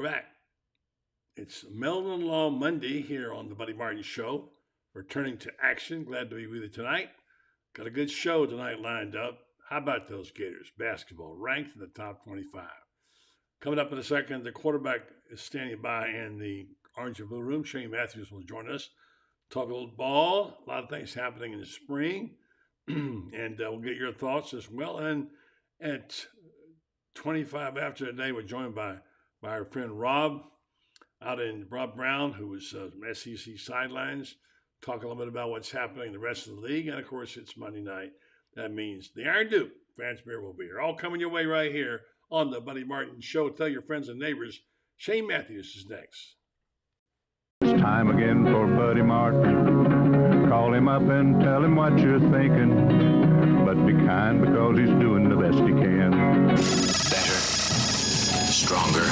We're back. It's Meldon Law Monday here on the Buddy Martin Show. Returning to action. Glad to be with you tonight. Got a good show tonight lined up. How about those Gators? Basketball ranked in the top 25. Coming up in a second, the quarterback is standing by in the orange and blue room. Shane Matthews will join us. Talk a little ball. A lot of things happening in the spring. And we'll get your thoughts as well. And at 25 after the day, we're joined by our friend Rob Browne, who was SEC Sidelines, talk a little bit about what's happening in the rest of the league. And, of course, it's Monday night. That means the Iron Duke, Vance Beer, will be here. All coming your way right here on the Buddy Martin Show. Tell your friends and neighbors. Shane Matthews is next. It's time again for Buddy Martin. Call him up and tell him what you're thinking. But be kind because he's doing the best he can. Better, stronger,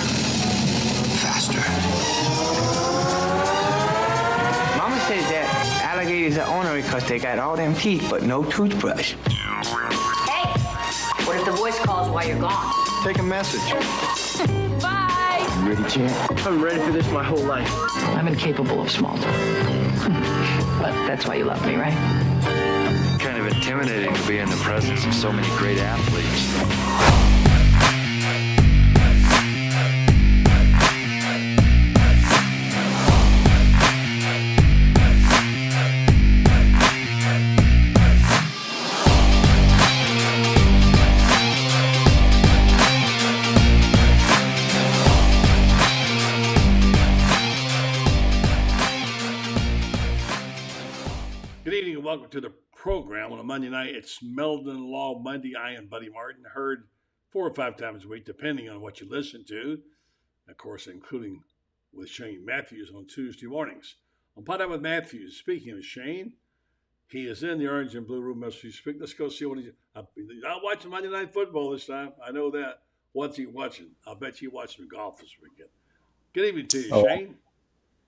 faster. Mama says that alligators are ornery because they got all them teeth but no toothbrush. Hey, what if the voice calls while you're gone? Take a message. Bye! You ready, champ? I'm ready for this my whole life. I'm incapable of small talk. But that's why you love me, right? Kind of intimidating to be in the presence of so many great athletes. Welcome to the program on a Monday night. It's Meldon Law Monday. I am Buddy Martin, heard 4 or 5 times a week, depending on what you listen to. Of course, including with Shane Matthews on Tuesday mornings. I'm Pot Out with Matthews. Speaking of Shane, he is in the orange and blue room as we speak. Let's go see what he's not watching Monday Night Football this time. I know that. What's he watching? I'll bet you watching golf this weekend. Good evening to you, Shane.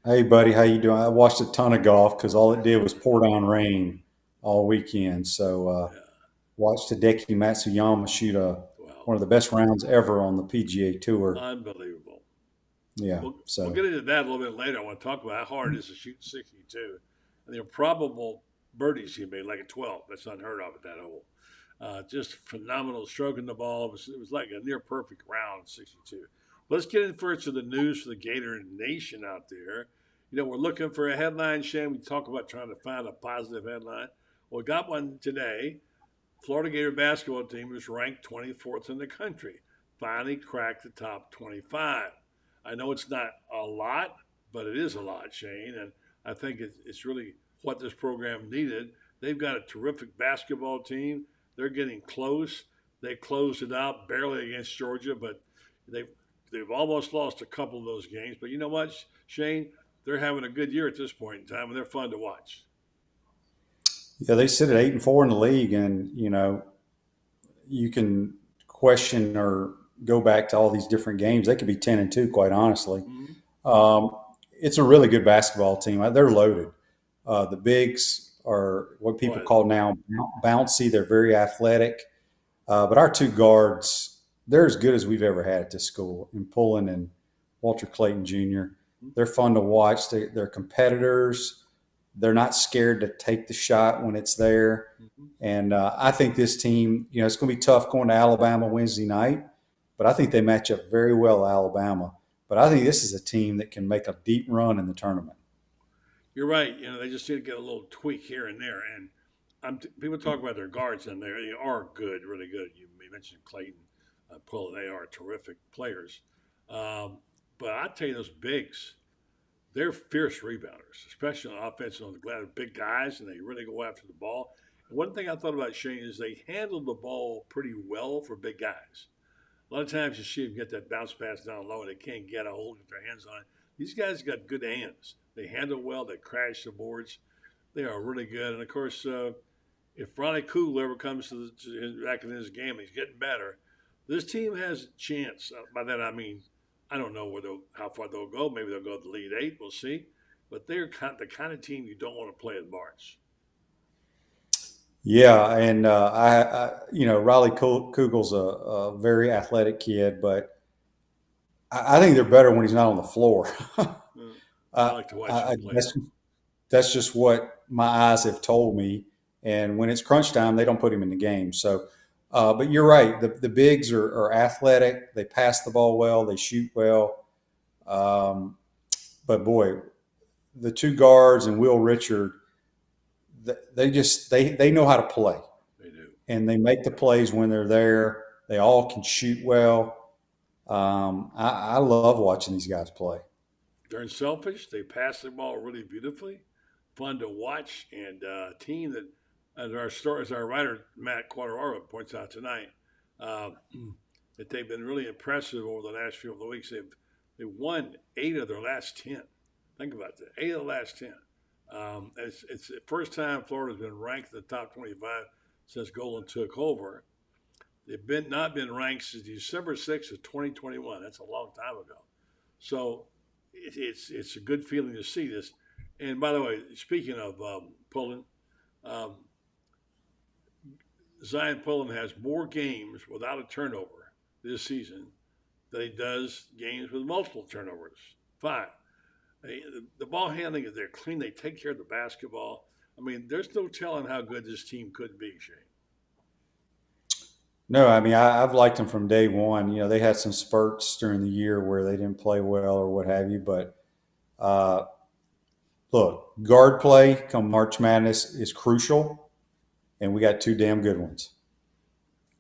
Hey, buddy, how you doing? I watched a ton of golf because all it did was pour down rain all weekend. So watched Hideki Matsuyama shoot one of the best rounds ever on the PGA Tour. Unbelievable. Yeah. We'll get into that a little bit later. I want to talk about how hard it is to shoot 62 and the improbable birdies he made, like a 12. That's unheard of at that hole. Just phenomenal stroking the ball. It was like a near perfect round, 62. Let's get in first to the news for the Gator Nation out there. You know, we're looking for a headline, Shane. We talk about trying to find a positive headline. Well, we got one today. Florida Gator basketball team was ranked 24th in the country. Finally cracked the top 25. I know it's not a lot, but it is a lot, Shane. And I think it's really what this program needed. They've got a terrific basketball team. They're getting close. They closed it out barely against Georgia, but they've almost lost a couple of those games. But you know what, Shane? They're having a good year at this point in time, and they're fun to watch. Yeah, they sit at 8-4 in the league, and you know, you can question or go back to all these different games. They could be 10-2, quite honestly. Mm-hmm. It's a really good basketball team. They're loaded. The bigs are what people call now bouncy. They're very athletic, but our 2 guards, they're as good as we've ever had at this school in Pullen and Walter Clayton Jr. They're fun to watch. They're competitors. They're not scared to take the shot when it's there. Mm-hmm. And I think this team, you know, it's going to be tough going to Alabama Wednesday night, but I think they match up very well with Alabama. But I think this is a team that can make a deep run in the tournament. You're right. You know, they just need to get a little tweak here and there. And people talk about their guards, and they are good, really good. You mentioned Clayton, Pullen. They are terrific players. But I tell you, those bigs, they're fierce rebounders, especially on offense. On the big guys, and they really go after the ball. And one thing I thought about, Shane, is they handle the ball pretty well for big guys. A lot of times you see them get that bounce pass down low, and they can't get a hold of their hands on it. These guys got good hands. They handle well. They crash the boards. They are really good. And, of course, if Ronnie Kugler ever comes back in his game, he's getting better, this team has a chance. By that I mean, I don't know how far they'll go. Maybe they'll go to the Elite Eight. We'll see. But they're the kind of team you don't want to play in March. Yeah, and Riley Kugel's a very athletic kid, but I think they're better when he's not on the floor. I like to watch him play. That's just what my eyes have told me. And when it's crunch time, they don't put him in the game. So, but you're right. The bigs are athletic. They pass the ball well. They shoot well. But boy, the two guards and Will Richard, they know how to play. They do. And they make the plays when they're there. They all can shoot well. I love watching these guys play. They're unselfish. They pass the ball really beautifully, fun to watch, and a team that, as our writer Matt Quateraro points out tonight, that they've been really impressive over the last few weeks. They've won 8 of their last 10. Think about that, 8 of the last 10. It's the first time Florida's been ranked in the top 25 since Golden took over. They've not been ranked since December 6th of 2021. That's a long time ago. So it's a good feeling to see this. And by the way, speaking of Pullen, Zion Pullen has more games without a turnover this season than he does games with multiple turnovers. 5. The ball handling is they're clean. They take care of the basketball. I mean, there's no telling how good this team could be, Shane. No, I mean, I've liked them from day one. You know, they had some spurts during the year where they didn't play well or what have you. But look, guard play come March Madness is crucial, and we got 2 damn good ones.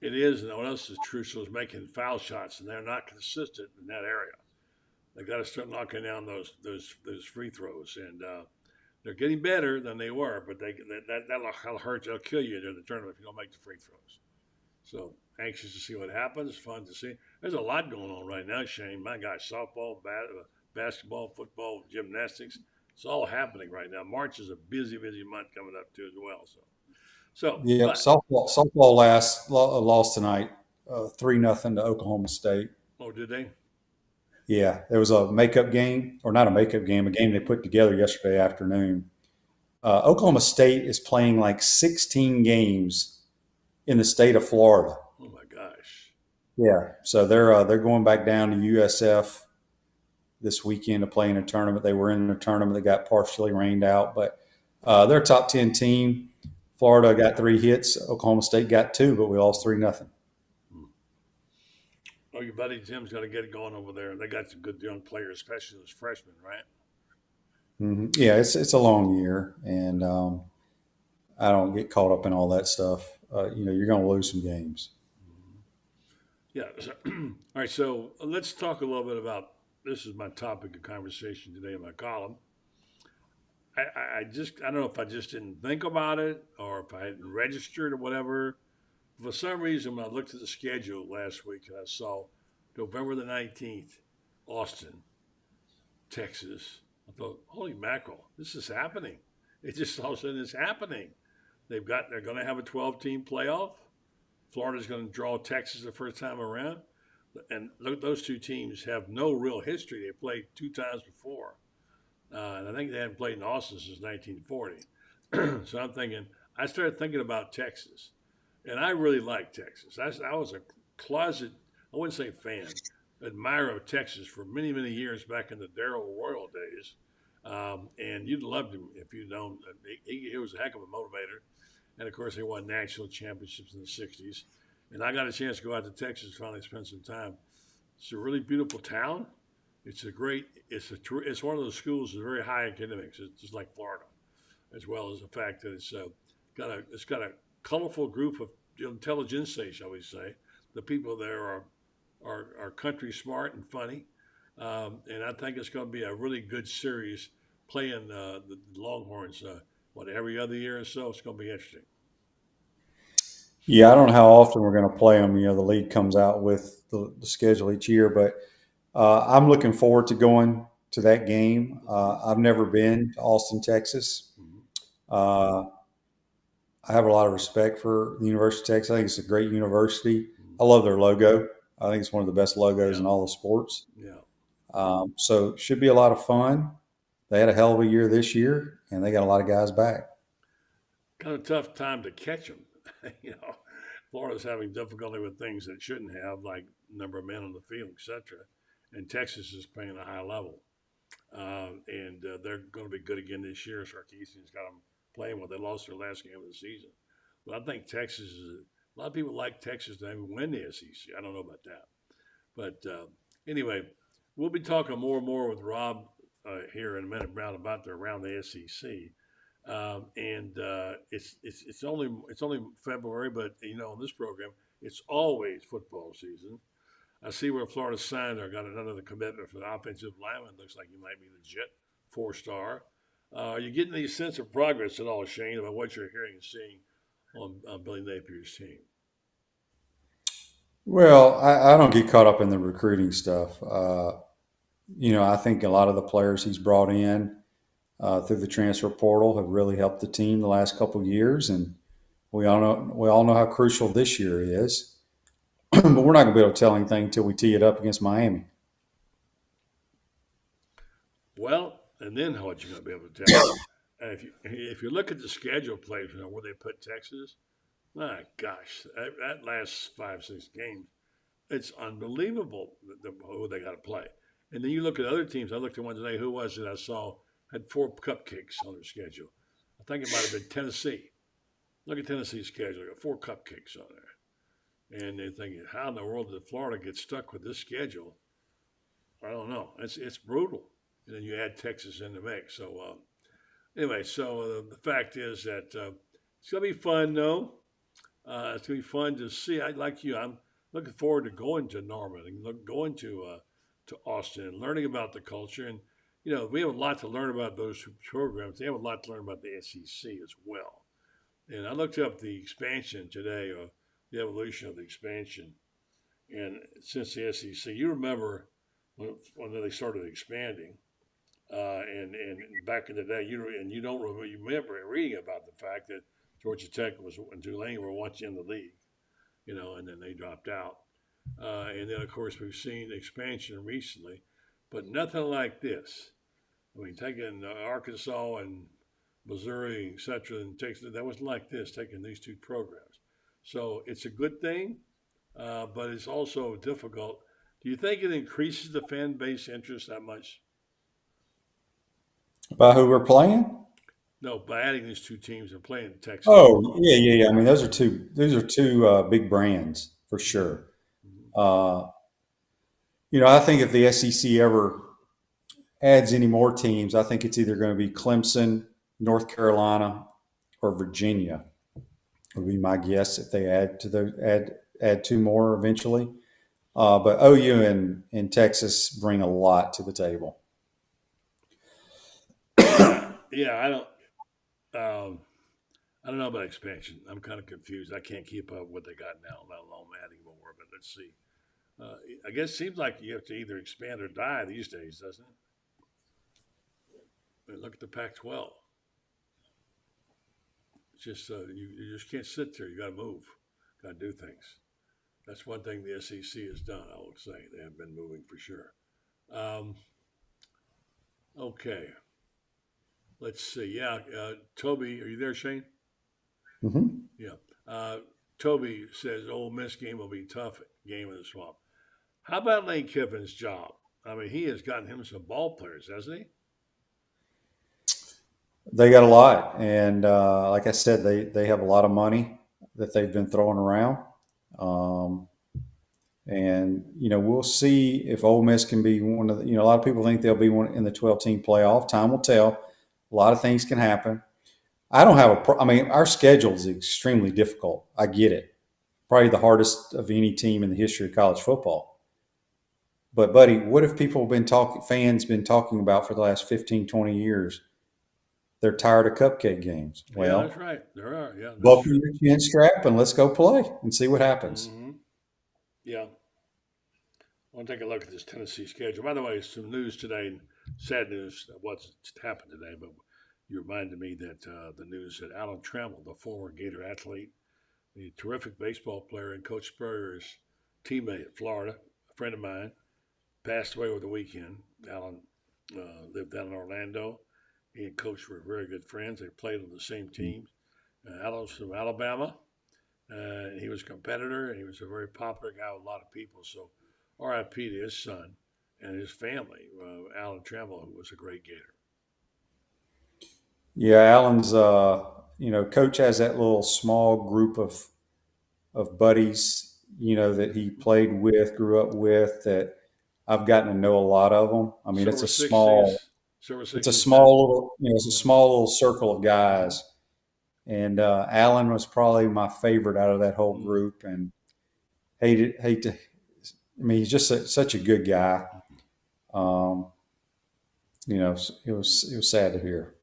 It is, and what else is crucial is making foul shots, and they're not consistent in that area. They got to start knocking down those free throws, and they're getting better than they were. But that'll hurt. They'll kill you in the tournament if you don't make the free throws. So anxious to see what happens. Fun to see. There's a lot going on right now, Shane. My gosh, softball, basketball, football, gymnastics. It's all happening right now. March is a busy month coming up too as well. So yeah, softball lost tonight, 3-0 to Oklahoma State. Oh, did they? Yeah, there was a makeup game, or not a makeup game, a game they put together yesterday afternoon. Oklahoma State is playing like 16 games in the state of Florida. Oh my gosh! Yeah, so they're going back down to USF this weekend to play in a tournament. They were in a tournament that got partially rained out, but they're a top 10 team. Florida got 3 hits. Oklahoma State got 2, but we lost 3-0. Oh, your buddy Jim's got to get it going over there. They got some good young players, especially those freshmen, right? Mm-hmm. Yeah, it's a long year, and I don't get caught up in all that stuff. You're going to lose some games. Yeah. So, all right. So let's talk a little bit about this. Is my topic of conversation today in my column. I don't know if I just didn't think about it or if I hadn't registered or whatever. For some reason, when I looked at the schedule last week and I saw November the 19th, Austin, Texas, I thought, holy mackerel, this is happening. It just all of a sudden is happening. They're going to have a 12-team playoff. Florida's going to draw Texas the first time around. And those 2 teams have no real history. They played 2 times before. And I think they haven't played in Austin since 1940. So I started thinking about Texas. And I really like Texas. I was a closet, I wouldn't say fan, admirer of Texas for many, many years back in the Darrell Royal days. And you'd loved him if you'd known. He was a heck of a motivator. And, of course, they won national championships in the 60s. And I got a chance to go out to Texas and finally spend some time. It's a really beautiful town. It's one of those schools that's very high academics. It's just like Florida, as well as the fact that it's got a colorful group of intelligentsia, shall we say. The people there are country smart and funny. And I think it's going to be a really good series playing the Longhorns, every other year or so. It's going to be interesting. Yeah, I don't know how often we're going to play them. The league comes out with the schedule each year, but I'm looking forward to going to that game. I've never been to Austin, Texas. I have a lot of respect for the University of Texas. I think it's a great university. I love their logo. I think it's one of the best logos in all the sports. Yeah. So it should be a lot of fun. They had a hell of a year this year, and they got a lot of guys back. Kind of tough time to catch them. Florida's having difficulty with things that it shouldn't have, like number of men on the field, etc. and Texas is playing a high level. And they're going to be good again this year. Sarkisian's got them playing well. They lost their last game of the season. But I think Texas is a lot of people like Texas to maybe win the SEC. I don't know about that. But anyway, we'll be talking more and more with Rob here in a minute, Browne, about around the SEC. And it's only February, but on this program, it's always football season. I see where Florida signed or got another commitment for the offensive lineman. Looks like he might be legit, 4-star. Are you getting any sense of progress at all, Shane, about what you're hearing and seeing on Billy Napier's team? Well, I don't get caught up in the recruiting stuff. I think a lot of the players he's brought in through the transfer portal have really helped the team the last couple of years, and we all know how crucial this year is. But we're not going to be able to tell anything until we tee it up against Miami. Well, and then what you going to be able to tell? If you look at the schedule plays, where they put Texas, my gosh, that last 5-6 games, it's unbelievable who they got to play. And then you look at other teams. I looked at one today. Who was it I saw had 4 cupcakes on their schedule? I think it might have been Tennessee. Look at Tennessee's schedule. They got 4 cupcakes on there. And they're thinking, how in the world did Florida get stuck with this schedule? I don't know. It's brutal. And then you add Texas in the mix. So anyway, the fact is that it's going to be fun, though. It's going to be fun to see. Like you, I'm looking forward to going to Norman and going to Austin and learning about the culture. And, we have a lot to learn about those programs. They have a lot to learn about the SEC as well. And I looked up the expansion today, the evolution of the expansion. And since the SEC, you remember when they started expanding, and back in the day, you remember reading about the fact that Georgia Tech and Tulane were once in the league, and then they dropped out. And then, of course, we've seen expansion recently, but nothing like this. I mean, taking Arkansas and Missouri, et cetera, and Texas, that wasn't like this, taking these 2 programs. So it's a good thing, but it's also difficult. Do you think it increases the fan base interest that much? About who we're playing? No, by adding these 2 teams and playing Texas. Oh, yeah. I mean, those are two big brands for sure. I think if the SEC ever adds any more teams, I think it's either going to be Clemson, North Carolina, or Virginia. Would be my guess if they add 2 more eventually. But OU and Texas bring a lot to the table. Yeah, I don't know about expansion. I'm kind of confused. I can't keep up with what they got now, let alone adding more. But let's see. I guess it seems like you have to either expand or die these days, doesn't it? But look at the Pac-12. It's just you just can't sit there. You got to move. Got to do things. That's one thing the SEC has done. I will say they have been moving for sure. Okay. Let's see. Yeah, Toby, are you there, Shane? Mm-hmm. Yeah. Toby says Ole Miss game will be tough game in the Swamp. How about Lane Kiffin's job? I mean, he has gotten him some ball players, hasn't he? They got a lot, and like I said, they have a lot of money that they've been throwing around. And we'll see if Ole Miss can be one of the. A lot of people think they'll be one in the 12-team playoff. Time will tell. A lot of things can happen. I don't have our schedule is extremely difficult. I get it. Probably the hardest of any team in the history of college football. But, buddy, what if fans been talking about for the last 15, 20 years? They're tired of cupcake games. Well, that's right. There are. Yeah. Buckle your chin strap and let's go play and see what happens. Mm-hmm. Yeah. I want to take a look at this Tennessee schedule. By the way, some news today, sad news, what's happened today, but you reminded me that the news that Alan Trammell, the former Gator athlete, a terrific baseball player and Coach Spurrier's teammate at Florida, a friend of mine, passed away over the weekend. Alan lived down in Orlando. He and Coach were very good friends. They played on the same team. Alan's from Alabama. He was a competitor, and he was a very popular guy with a lot of people. So RIP to his son and his family. Alan Trammell, who was a great Gator. Yeah, Alan's, coach has that little small group of buddies, that he played with, grew up with, that I've gotten to know a lot of them. I mean, Silver 60s, Silver it's a 60s. small little, it's a small little circle of guys. And Alan was probably my favorite out of that whole group, and hate to. I mean, he's just such a good guy. It was sad to hear.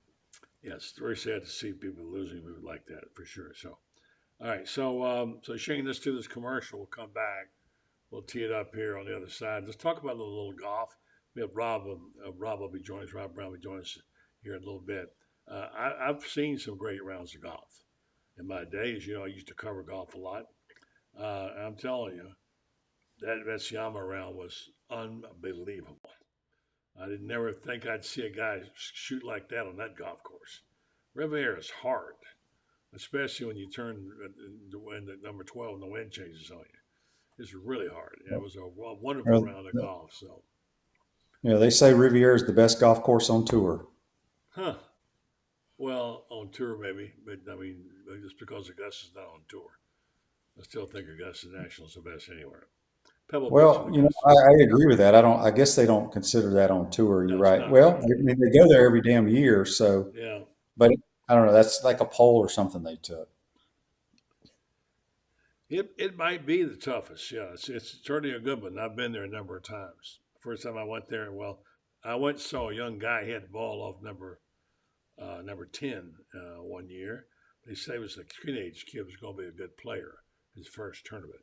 Yeah, it's very sad to see people losing people like that for sure. So, all right, so Shane, let's do this commercial. We'll come back. We'll tee it up here on the other side. Let's talk about a little golf. We have Rob. Rob will be joining us. Rob Browne will be joining us here in a little bit. I've seen some great rounds of golf in my days. I used to cover golf a lot. I'm telling you, that Vetsuyama round was unbelievable. I didn't never think I'd see a guy shoot like that on that golf course. Riviera is hard, especially when you turn the wind at number 12 and the wind changes on you. It's really hard. It was a wonderful round of golf. So, they say Riviera is the best golf course on tour. huh? Well, on tour maybe, but I mean, just because Augusta's not on tour, I still think Augusta National is the best anywhere. Pebble Well, Beach. I agree with that. I guess they don't consider that on tour. You're right. Well, I mean, they go there every damn year. So, yeah. But I don't know. That's like a poll or something they took. It might be the toughest. Yeah, it's certainly a good one. I've been there a number of times. First time I went there, I went and saw a young guy hit the ball off number 10 one year. They say it was a teenage kid was going to be a good player. His first tournament.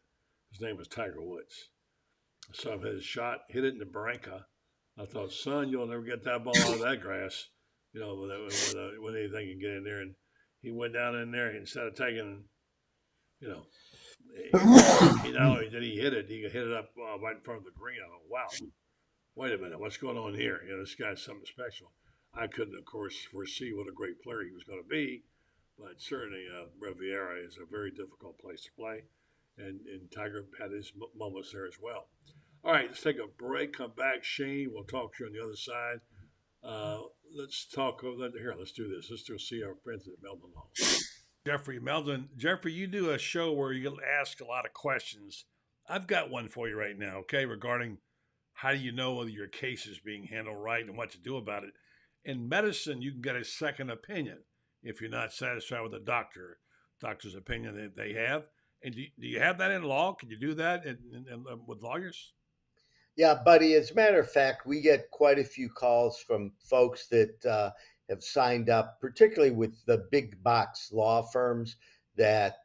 His name was Tiger Woods. I saw him hit his shot, hit it in the barranca. I thought, son, you'll never get that ball out of that grass. When anything can get in there. And he went down in there instead of taking, he not only did he hit it, he hit it up right in front of the green. I thought, wow, wait a minute, what's going on here? This guy's something special. I couldn't, of course, foresee what a great player he was going to be, but certainly Riviera is a very difficult place to play. And Tiger had his moments there as well. All right, let's take a break. Come back, Shane. We'll talk to you on the other side. Let's talk. Let's do this. Let's go see our friends at Meldon Law. Jeffrey, you do a show where you get asked a lot of questions. I've got one for you right now, okay, regarding how do you know whether your case is being handled right and what to do about it. In medicine, you can get a second opinion if you're not satisfied with the doctor's opinion that they have. And do you have that in law? Can you do that with lawyers? Yeah, buddy. As a matter of fact, we get quite a few calls from folks that have signed up, particularly with the big box law firms, that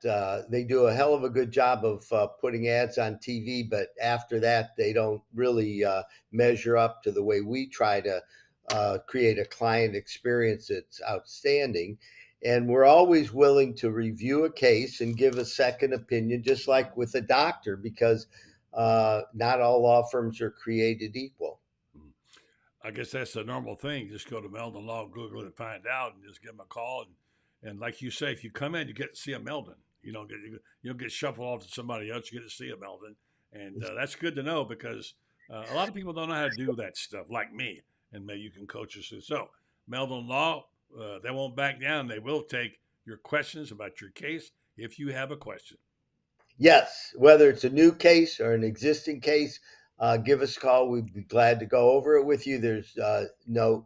they do a hell of a good job of putting ads on TV. But after that, they don't really measure up to the way we try to create a client experience that's outstanding. And we're always willing to review a case and give a second opinion, just like with a doctor, because not all law firms are created equal. I guess that's the normal thing. Just go to Meldon Law, Google it, and find out, and just give them a call. And like you say, if you come in, you get to see a Meldon. You don't get shuffled off to somebody else. You get to see a Meldon, and that's good to know because a lot of people don't know how to do that stuff, like me. And maybe you can coach us through. So Meldon Law. They won't back down. They will take your questions about your case if you have a question. Yes, whether it's a new case or an existing case, give us a call. We'd be glad to go over it with you. There's no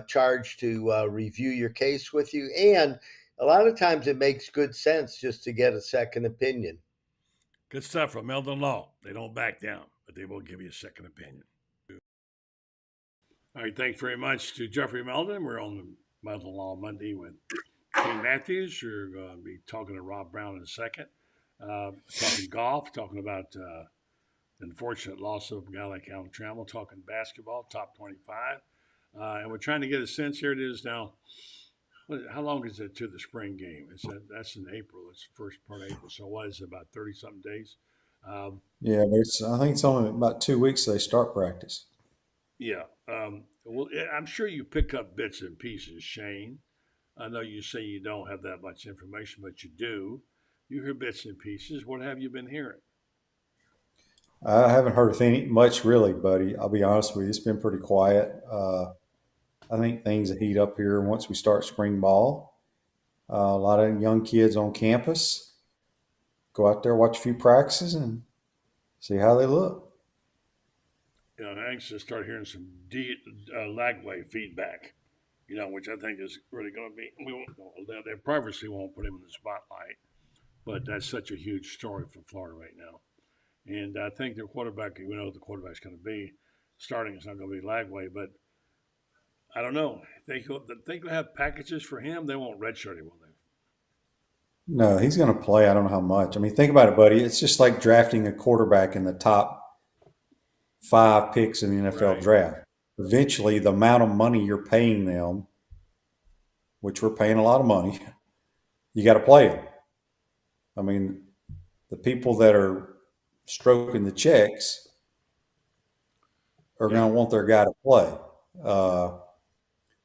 charge to review your case with you. And a lot of times it makes good sense just to get a second opinion. Good stuff from Meldon Law. They don't back down, but they will give you a second opinion. All right, thanks very much to Jeffrey Meldon. We're on the Meldon Law Monday with King Matthews. You're going to be talking to Rob Browne in a second. Talking golf, talking about the unfortunate loss of a guy like Alan Trammell, talking basketball, top 25. And we're trying to get a sense. Here it is now. How long is it to the spring game? That's in April. It's the first part of April. So what is it, about 30-something days? I think it's only about 2 weeks they start practice. Yeah. Well, I'm sure you pick up bits and pieces, Shane. I know you say you don't have that much information, but you do. You hear bits and pieces. What have you been hearing? I haven't heard of much really, buddy. I'll be honest with you. It's been pretty quiet. I think things will heat up here once we start spring ball. A lot of young kids on campus go out there, watch a few practices, and see how they look. I'm anxious to start hearing some Lagway feedback. Which I think is really going to be. We won't. Their privacy won't put him in the spotlight, but that's such a huge story for Florida right now. And I think their quarterback, we know what the quarterback's going to be. Starting is not going to be Lagway, but I don't know. They think they'll have packages for him. They won't redshirt him, will they? No, he's going to play. I don't know how much. I mean, think about it, buddy. It's just like drafting a quarterback in the top 5 picks in the NFL draft. Eventually, the amount of money you're paying them, which we're paying a lot of money, you got to play them. I mean, the people that are stroking the checks are going to want their guy to play.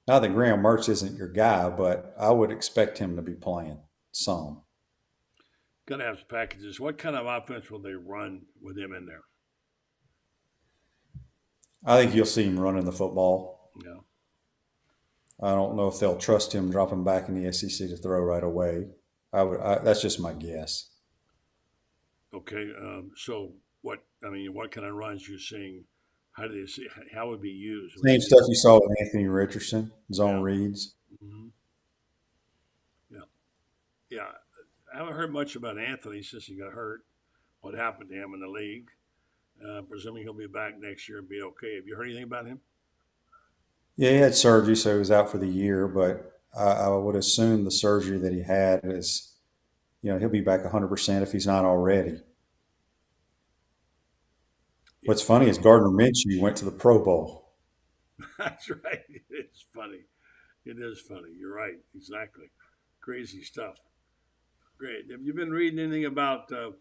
Not that Graham Mertz isn't your guy, but I would expect him to be playing some. Got to have packages. What kind of offense will they run with him in there? I think you'll see him running the football. Yeah. I don't know if they'll trust him dropping back in the SEC to throw right away. That's just my guess. Okay. So what kind of runs you seeing? How do they see? How would it be used? Same stuff you saw with Anthony Richardson, zone reads. Mm-hmm. Yeah. I haven't heard much about Anthony since he got hurt. What happened to him in the league? Presuming he'll be back next year and be okay. Have you heard anything about him? Yeah, he had surgery, so he was out for the year. But I would assume the surgery that he had is, he'll be back 100% if he's not already. What's funny is Gardner Minshew went to the Pro Bowl. That's right. It's funny. It is funny. You're right. Exactly. Crazy stuff. Great. Have you been reading anything about the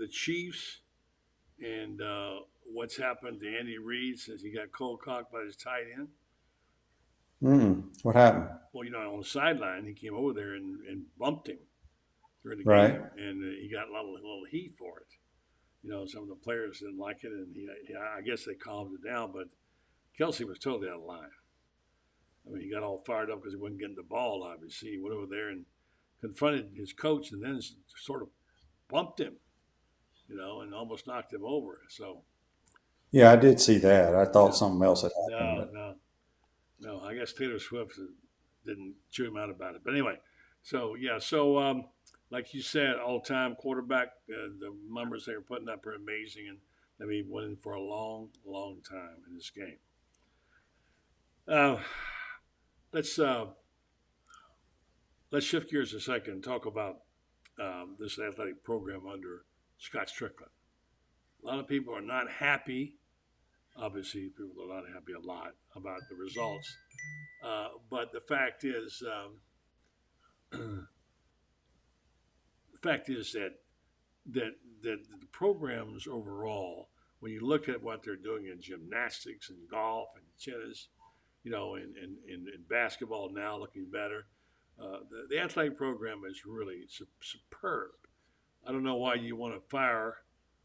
Chiefs and what's happened to Andy Reid since he got cold cocked by his tight end? What happened? Well, on the sideline, he came over there and bumped him during the right. game, and he got a little heat for it. Some of the players didn't like it, and I guess they calmed it down. But Kelsey was totally out of line. I mean, he got all fired up because he wasn't getting the ball. Obviously, he went over there and confronted his coach, and then sort of bumped him, and almost knocked him over. So, yeah, I did see that. I thought something else had happened. No. I guess Taylor Swift didn't chew him out about it. But anyway, like you said, all-time quarterback, the numbers they are putting up are amazing, and they've been winning for a long, long time in this game. Let's shift gears a second and talk about this athletic program under Scott Strickland. A lot of people are not happy. Obviously, people are not happy a lot about the results. But the fact is that the programs overall, when you look at what they're doing in gymnastics and golf and tennis, and basketball now looking better, the athletic program is really superb. I don't know why you want to fire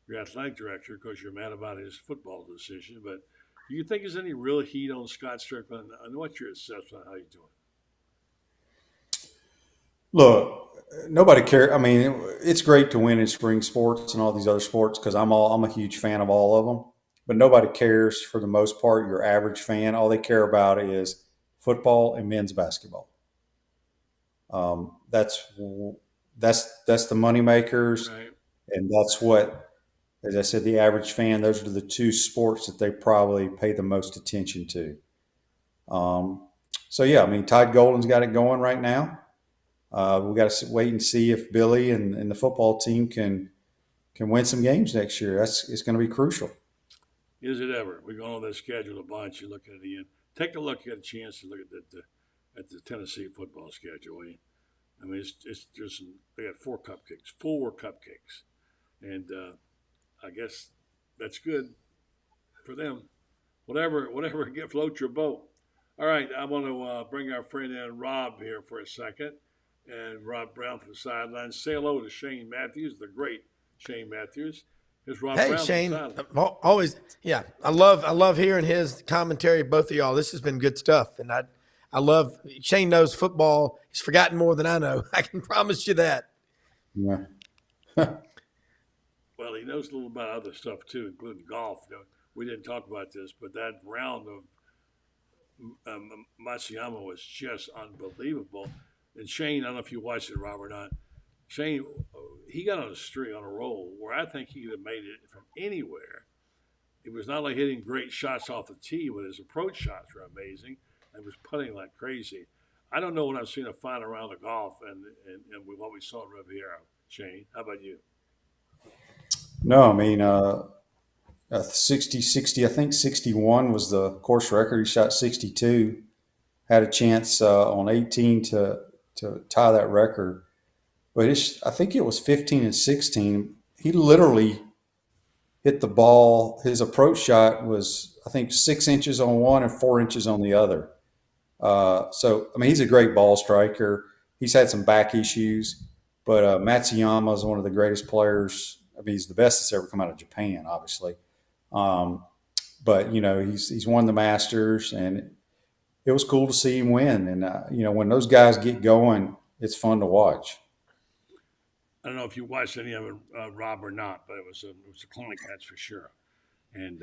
your athletic director because you're mad about his football decision, but do you think there's any real heat on Scott Strickland? And what's your assessment of how he's doing? Look, nobody cares. I mean, it's great to win in spring sports and all these other sports because I'm a huge fan of all of them. But nobody cares for the most part. Your average fan, all they care about is football and men's basketball. That's the money makers, right. And that's what, as I said, the average fan. Those are the two sports that they probably pay the most attention to. So yeah, I mean, Tide Golden's got it going right now. We got to wait and see if Billy and the football team can win some games next year. It's going to be crucial. Is it ever? We're going over the schedule a bunch. You look at it again. Take a look. Get a chance to look at the Tennessee football schedule. I mean, they got 4 cupcakes, and I guess that's good for them. Whatever, float your boat. All right, I want to bring our friend in Rob here for a second, and Rob Browne from the sidelines. Say hello to Shane Matthews, the great Shane Matthews, Here's Rob Hey, Browne. Shane, always, yeah. I love hearing his commentary, both of y'all. This has been good stuff, and I love Shane knows football. He's forgotten more than I know. I can promise you that. Yeah. Well, he knows a little about other stuff too, including golf. We didn't talk about this, but that round of Matsuyama was just unbelievable. And Shane, I don't know if you watched it, Rob, or not. Shane, he got on a streak, on a roll, where I think he could have made it from anywhere. It was not like hitting great shots off the tee, but his approach shots were amazing, and was putting like crazy. I don't know when I've seen a final round of golf and with what we saw at Riviera. Shane, how about you? No, I mean, 60, I think 61 was the course record. He shot 62, had a chance on 18 to tie that record. But I think it was 15 and 16. He literally hit the ball. His approach shot was, I think, 6 inches on one and 4 inches on the other. So, I mean, he's a great ball striker. He's had some back issues, but Matsuyama is one of the greatest players. I mean, he's the best that's ever come out of Japan, obviously. But, you know, he's won the Masters, and it was cool to see him win. And, you know, when those guys get going, it's fun to watch. I don't know if you watched any of it, Rob, or not, but it was a clinic, that's for sure. And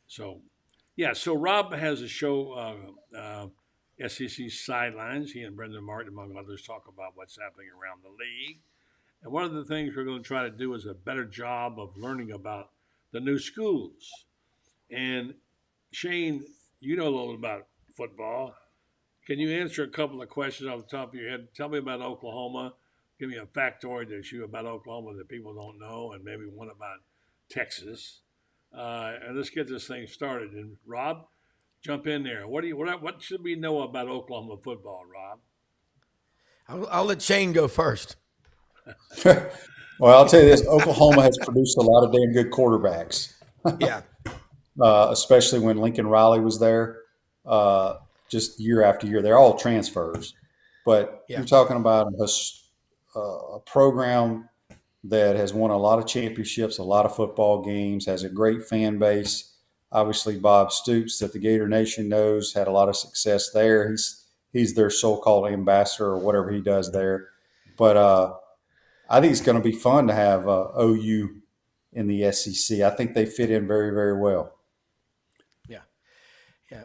so Rob has a show, SEC Sidelines. He and Brendan Martin, among others, talk about what's happening around the league. And one of the things we're going to try to do is a better job of learning about the new schools. And Shane, you know a little about football. Can you answer a couple of questions off the top of your head? Tell me about Oklahoma. Give me a factoid that's you about Oklahoma that people don't know, and maybe one about Texas. And let's get this thing started. And Rob, jump in there. What should we know about Oklahoma football, Rob? I'll let Shane go first. Well, I'll tell you this: Oklahoma has produced a lot of damn good quarterbacks. Yeah. Especially when Lincoln Riley was there, just year after year. They're all transfers, but you're talking about a program that has won a lot of championships, a lot of football games, has a great fan base. Obviously, Bob Stoops, that the Gator Nation knows, had a lot of success there. He's their so-called ambassador or whatever he does there. But I think it's going to be fun to have OU in the SEC. I think they fit in very, very well. Yeah.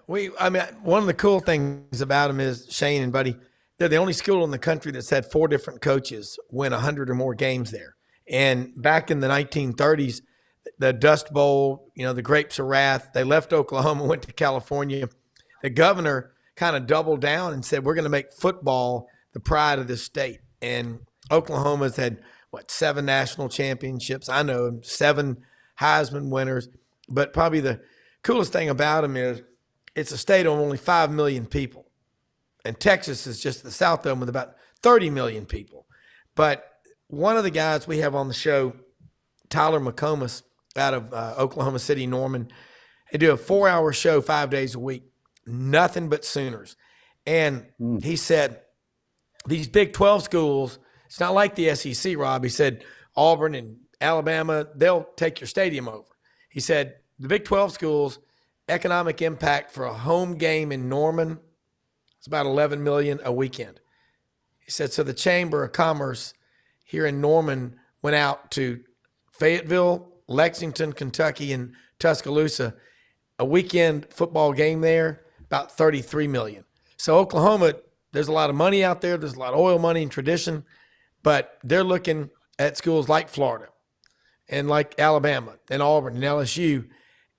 One of the cool things about them is, Shane and Buddy, they're the only school in the country that's had 4 different coaches win 100 or more games there. And back in the 1930s, the Dust Bowl, you know, the Grapes of Wrath, they left Oklahoma, went to California. The governor kind of doubled down and said, we're going to make football the pride of the state. And Oklahoma's had, 7 national championships. I know 7 Heisman winners. But probably the coolest thing about them is it's a state of only 5 million people. And Texas is just the south of them with about 30 million people. But one of the guys we have on the show, Tyler McComas, out of Oklahoma City, Norman, they do a 4-hour show 5 days a week, nothing but Sooners. And he said, these Big 12 schools, it's not like the SEC, Rob. He said, Auburn and Alabama, they'll take your stadium over. He said, the Big 12 schools, economic impact for a home game in Norman, it's about $11 million a weekend. He said, so the Chamber of Commerce here in Norman went out to Fayetteville, Lexington, Kentucky, and Tuscaloosa. A weekend football game there, about $33 million. So Oklahoma, there's a lot of money out there. There's a lot of oil money and tradition, but they're looking at schools like Florida and like Alabama and Auburn and LSU,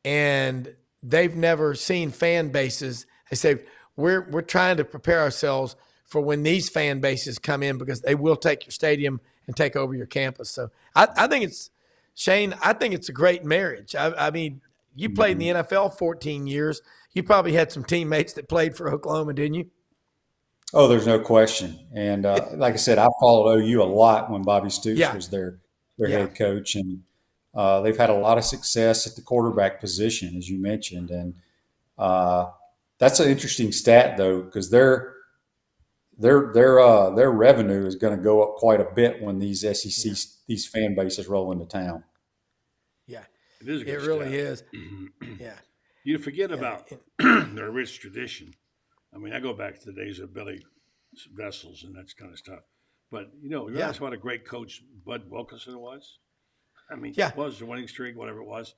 and they've never seen fan bases. They say, we're trying to prepare ourselves for when these fan bases come in, because they will take your stadium and take over your campus. So I think it's, Shane, I think it's a great marriage. I mean, you played in the NFL 14 years. You probably had some teammates that played for Oklahoma, didn't you? Oh, there's no question. And like I said, I followed OU a lot when Bobby Stoops was their head coach. And they've had a lot of success at the quarterback position, as you mentioned. And that's an interesting stat, though, because their revenue is going to go up quite a bit when these SEC these fan bases roll into town. Yeah, It is a good It really staff. is. Yeah. You forget Yeah. about their rich tradition. I mean, I go back to the days of Billy Vessels and that kind of stuff. But you Yeah. realize what a great coach Bud Wilkinson was. I mean, Yeah. was the winning streak, whatever it was,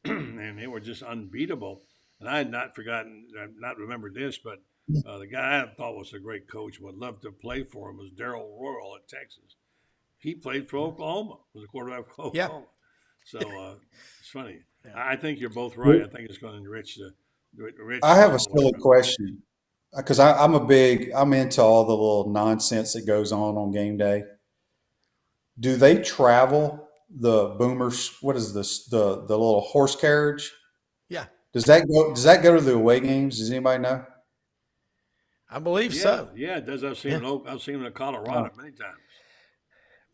and they were just unbeatable. And I had not forgotten, not remembered this, but the guy I thought was a great coach, would love to play for him, was Darrell Royal at Texas. He played for Oklahoma, was a quarterback for Oklahoma. Yeah. So it's funny. Yeah. I think you're both right. I think it's going to enrich the. I have a silly question because I'm into all the little nonsense that goes on game day. Do they travel the boomers? What is this? The little horse carriage? Yeah. Does that go to the away games? Does anybody know? I believe so. Yeah, it does. I've seen them in Colorado many times.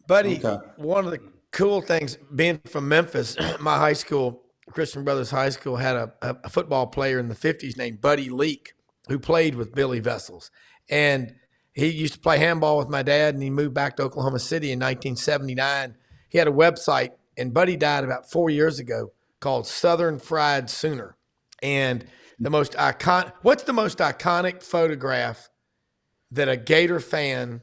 Buddy, one of the cool things, being from Memphis, my high school, Christian Brothers High School, had a football player in the 50s named Buddy Leak, who played with Billy Vessels. And he used to play handball with my dad, and he moved back to Oklahoma City in 1979. He had a website, and Buddy died about 4 years ago, called Southern Fried Sooner. And what's the most iconic photograph that a Gator fan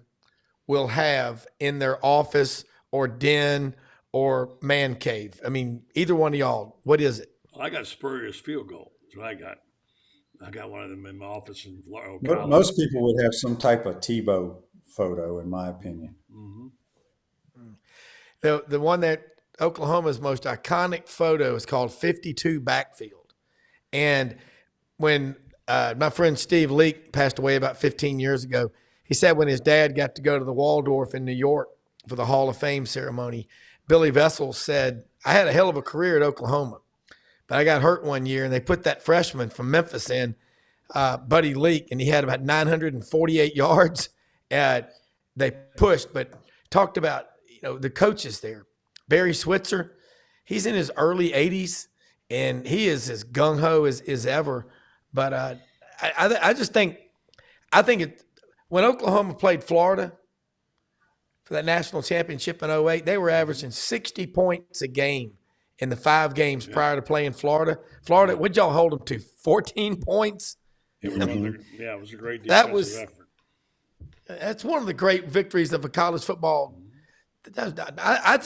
will have in their office or den or man cave? I mean, either one of y'all, what is it? Well, I got Spurrier's field goal. That's what I got. I got one of them in my office in Florida. But most people would have some type of Tebow photo, in my opinion. Mm-hmm. The one that Oklahoma's most iconic photo is called 52 Backfield. And when my friend Steve Leak passed away about 15 years ago, he said when his dad got to go to the Waldorf in New York for the Hall of Fame ceremony, Billy Vessels said, I had a hell of a career at Oklahoma, but I got hurt one year, and they put that freshman from Memphis in, Buddy Leak, and he had about 948 yards. They pushed, but talked about the coaches there. Barry Switzer, he's in his early 80s, and he is as gung-ho as ever. But I just think when Oklahoma played Florida for that national championship in 2008, they were averaging 60 points a game in the 5 games prior to playing Florida. Florida, what'd y'all hold them to? 14 points? It was a great defensive effort. That's one of the great victories of a college football. I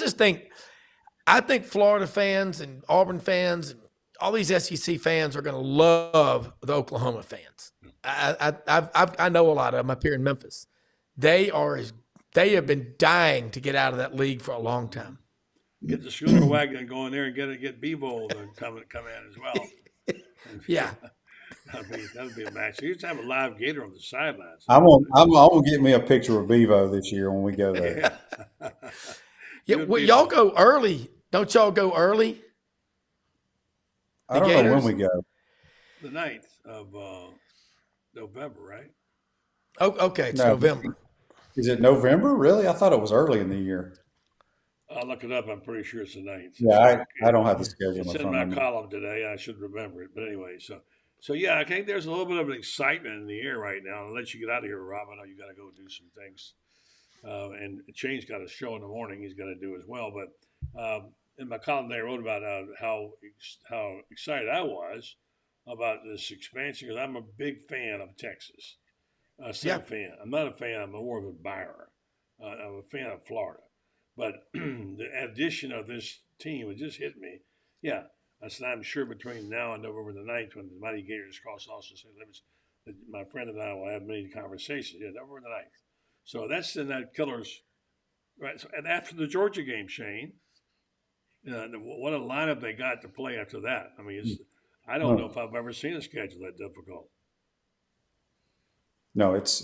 think Florida fans and Auburn fans and all these SEC fans are going to love the Oklahoma fans. I know a lot of them up here in Memphis. They have been dying to get out of that league for a long time. Get the schooner wagon going there and get Bevo to come in as well. Yeah. That'd be a match. You used to have a live Gator on the sidelines. I'm gonna get me a picture of Bevo this year when we go there. Y'all go early. Don't y'all go early? I don't know when we go. The 9th of November, right? Oh, okay. It's November. Is it November? Really? I thought it was early in the year. I'll look it up. I'm pretty sure it's the 9th. Yeah, I don't have the schedule. It's in my column today. I should remember it. But anyway, so yeah, I think there's a little bit of an excitement in the air right now. I'll let you get out of here, Rob. I know you got to go do some things. And Shane's got a show in the morning he's got to do as well. But in my column today, I wrote about how excited I was about this expansion because I'm a big fan of Texas. Fan. I'm not a fan. I'm more of a buyer. I'm a fan of Florida. But the addition of this team, it just hit me. Yeah, I said, I'm sure between now and November the 9th, when the Mighty Gators cross also St. Limits, my friend and I will have many conversations. Yeah, November the 9th. So that's in that Killers. Right. So, and after the Georgia game, Shane, what a lineup they got to play after that. I mean, I don't know if I've ever seen a schedule that difficult. No, it's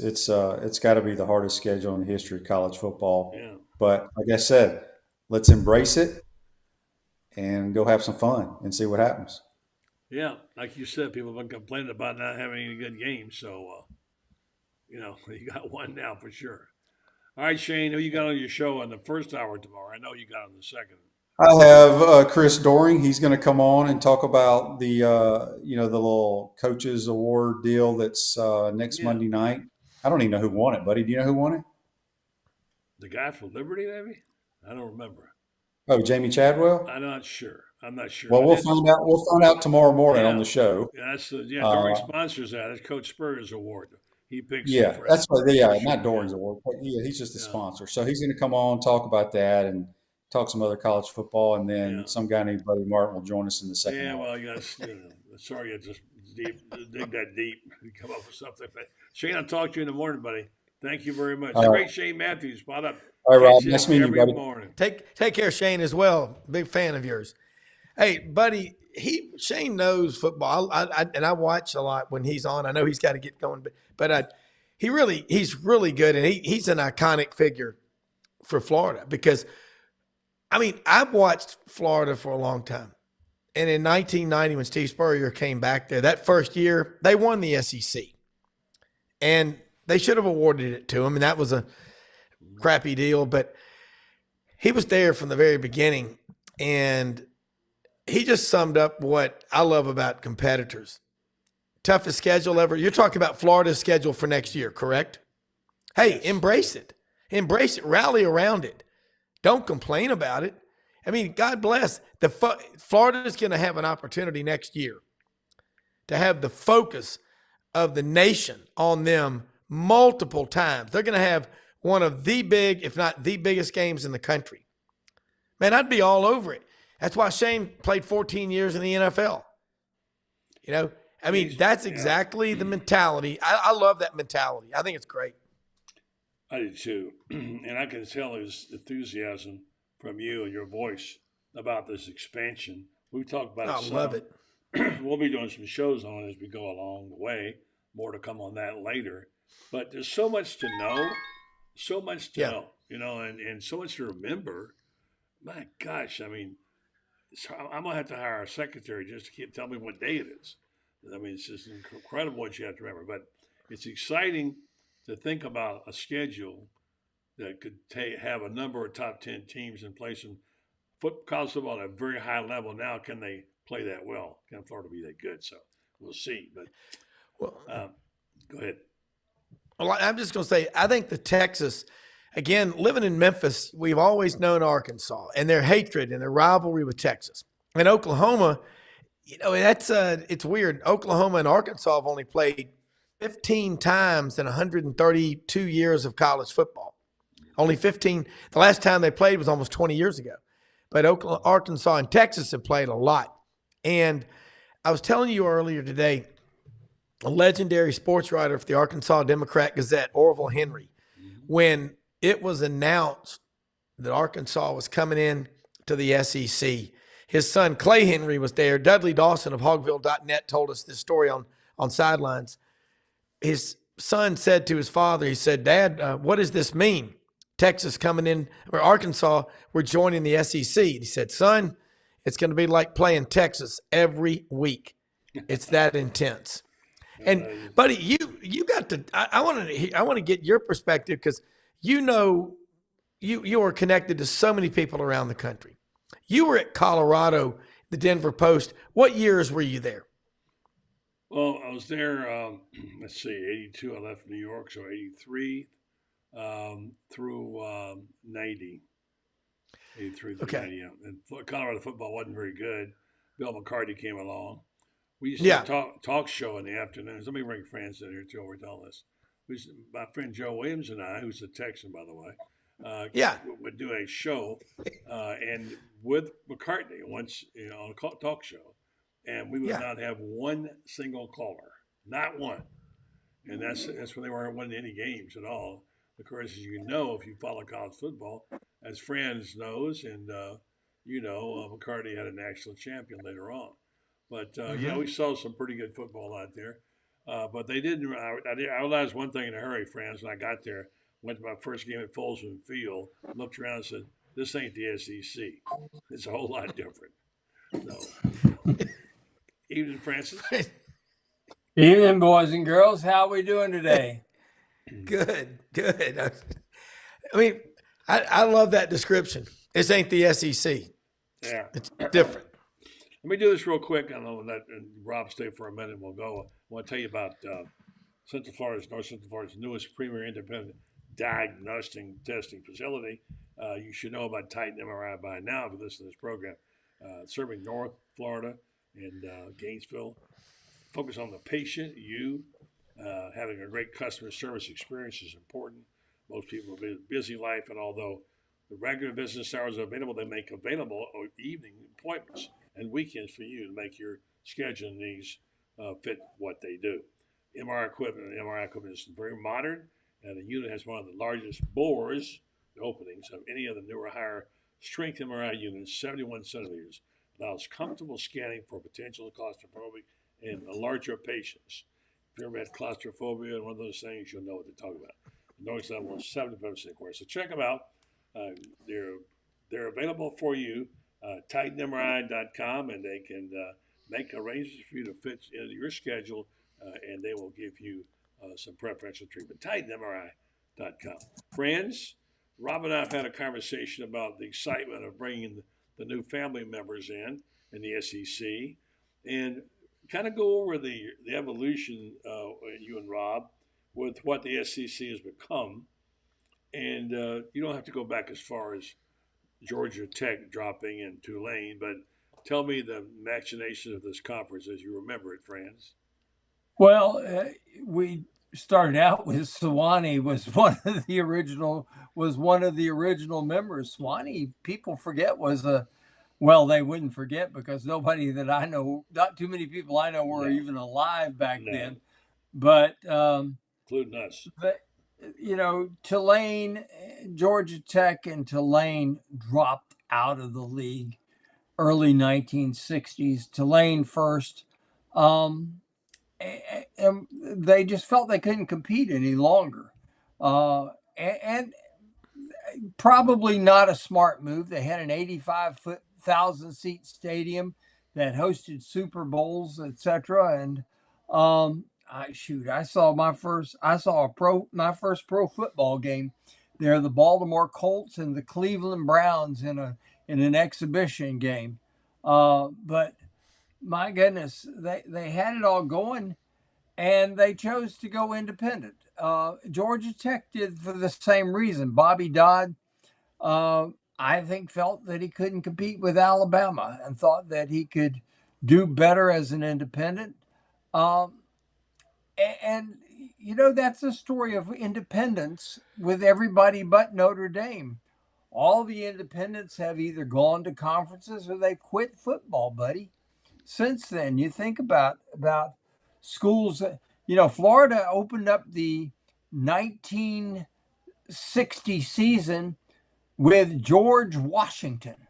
got to be the hardest schedule in the history of college football. Yeah. But like I said, let's embrace it and go have some fun and see what happens. Yeah, like you said, people have been complaining about not having any good games. So, you got one now for sure. All right, Shane, who you got on your show on the first hour tomorrow? I know you got on the second. I have Chris Doring. He's going to come on and talk about the the little coaches award deal that's next Monday night. I don't even know who won it, buddy. Do you know who won it? The guy from Liberty, maybe? I don't remember. Oh, Jamie Chadwell? I'm not sure. I'm not sure. Well, we'll find out. We'll find out tomorrow morning on the show. Yeah, Doring sponsors that. That's Coach Spurrier's award. He picks. Yeah, that's what. Yeah, not Doring's award. But yeah, he's just a sponsor. So he's going to come on, talk about that, and talk some other college football, and then some guy named Buddy Martin will join us in the second. Yeah, hour. well, you guys, sorry, you just dig that deep and come up with something. Shane, I'll talk to you in the morning, buddy. Thank you very much. Great Shane Matthews. Spot up. All right, Rob. Nice meeting you, buddy. Morning. Take care, Shane, as well. Big fan of yours. Hey, buddy, Shane knows football. I watch a lot when he's on. I know he's got to get going, but he's really good, and he's an iconic figure for Florida because, I mean, I've watched Florida for a long time. And in 1990, when Steve Spurrier came back there, that first year, they won the SEC. And they should have awarded it to him, and that was a crappy deal. But he was there from the very beginning, and he just summed up what I love about competitors. Toughest schedule ever. You're talking about Florida's schedule for next year, correct? Hey, embrace it. Embrace it. Rally around it. Don't complain about it. I mean, God bless. Florida's going to have an opportunity next year to have the focus of the nation on them multiple times. They're going to have one of the big, if not the biggest games in the country. Man, I'd be all over it. That's why Shane played 14 years in the NFL. You know, I mean, that's exactly the mentality. I love that mentality. I think it's great. I do too. And I can tell his enthusiasm from you and your voice about this expansion. We've talked about it. I love it. We'll be doing some shows on it as we go along the way. More to come on that later. But there's so much to know, you know, and so much to remember. My gosh, I mean, I'm going to have to hire a secretary just to tell me what day it is. I mean, it's just incredible what you have to remember. But it's exciting to think about a schedule that could have a number of top 10 teams in place in college football at a very high level. Now, can they play that well? Can Florida be that good? So we'll see. But go ahead. Well, I'm just going to say, I think the Texas, again, living in Memphis, we've always known Arkansas and their hatred and their rivalry with Texas. And Oklahoma, you know, it's weird. Oklahoma and Arkansas have only played 15 times in 132 years of college football. Only 15. The last time they played was almost 20 years ago. But Arkansas and Texas have played a lot. And I was telling you earlier today, a legendary sports writer for the Arkansas Democrat-Gazette, Orville Henry, when it was announced that Arkansas was coming in to the SEC, his son Clay Henry was there. Dudley Dawson of Hogville.net told us this story on Sidelines. His son said to his father, he said, "Dad, what does this mean? Texas coming in, or Arkansas, we're joining the SEC." He said, "Son, it's going to be like playing Texas every week. It's that intense." And buddy, you got to. I want to get your perspective because you know you are connected to so many people around the country. You were at Colorado, the Denver Post. What years were you there? Well, I was there. Let's see, 82. I left New York, so 83 through 90. 83 through 90. Yeah. And Colorado football wasn't very good. Bill McCarty came along. We used to talk show in the afternoons. Let me bring friends in here too over to all this. My friend Joe Williams and I, who's a Texan, by the way, would do a show and with McCartney once, you know, on a talk show, and we would not have one single caller, not one, and that's when they weren't winning any games at all. Of course, as you know, if you follow college football, as Franz knows, and you know, McCartney had a national champion later on. But, yeah, we saw some pretty good football out there. But they didn't. I realized one thing in a hurry, Franz, when I got there. Went to my first game at Folsom Field, looked around and said, "This ain't the SEC. It's a whole lot different." So, evening, Francis. Evening, boys and girls. How are we doing today? Good. I mean, I love that description. This ain't the SEC. Yeah. It's different. Let me do this real quick. I know that Rob, stay for a minute. We'll go. I want to tell you about North Central Florida's newest premier independent diagnostic testing facility. You should know about Titan MRI by now if you listen to this program. serving North Florida and Gainesville. Focus on the patient, you. Having a great customer service experience is important. Most people have a busy life, and although the regular business hours are available, they make available evening appointments and weekends for you to make your schedule needs fit what they do. MRI equipment is very modern, and the unit has one of the largest bores openings of any of the newer higher strength MRI units, 71 centimeters. Allows comfortable scanning for potential claustrophobic and larger patients. If you ever had claustrophobia and one of those things, you'll know what they're talking about. The noise level is 75% So check them out. They're available for you. TitanMRI.com, and they can make arrangements for you to fit into your schedule, and they will give you some preferential treatment. TitanMRI.com. Friends, Rob and I have had a conversation about the excitement of bringing the new family members in the SEC, and kind of go over the evolution, you and Rob, with what the SEC has become. And you don't have to go back as far as Georgia Tech dropping and Tulane, but tell me the machinations of this conference as you remember it, friends. Well, we started out with Sewanee was one of the original members. Sewanee, people forget, was they wouldn't forget because nobody that I know, not too many people I know were even alive back then. But including us. But, Tulane, Georgia Tech and Tulane dropped out of the league early 1960s. Tulane first. And they just felt they couldn't compete any longer. And probably not a smart move. They had an 85,000 seat stadium that hosted Super Bowls, etc. And I saw my first pro football game. They're the Baltimore Colts and the Cleveland Browns in an exhibition game. But my goodness, they had it all going, and they chose to go independent. Georgia Tech did for the same reason. Bobby Dodd, I think, felt that he couldn't compete with Alabama and thought that he could do better as an independent. And that's a story of independence with everybody but Notre Dame. All the independents have either gone to conferences or they quit football, buddy. Since then, you think about schools. Florida opened up the 1960 season with George Washington,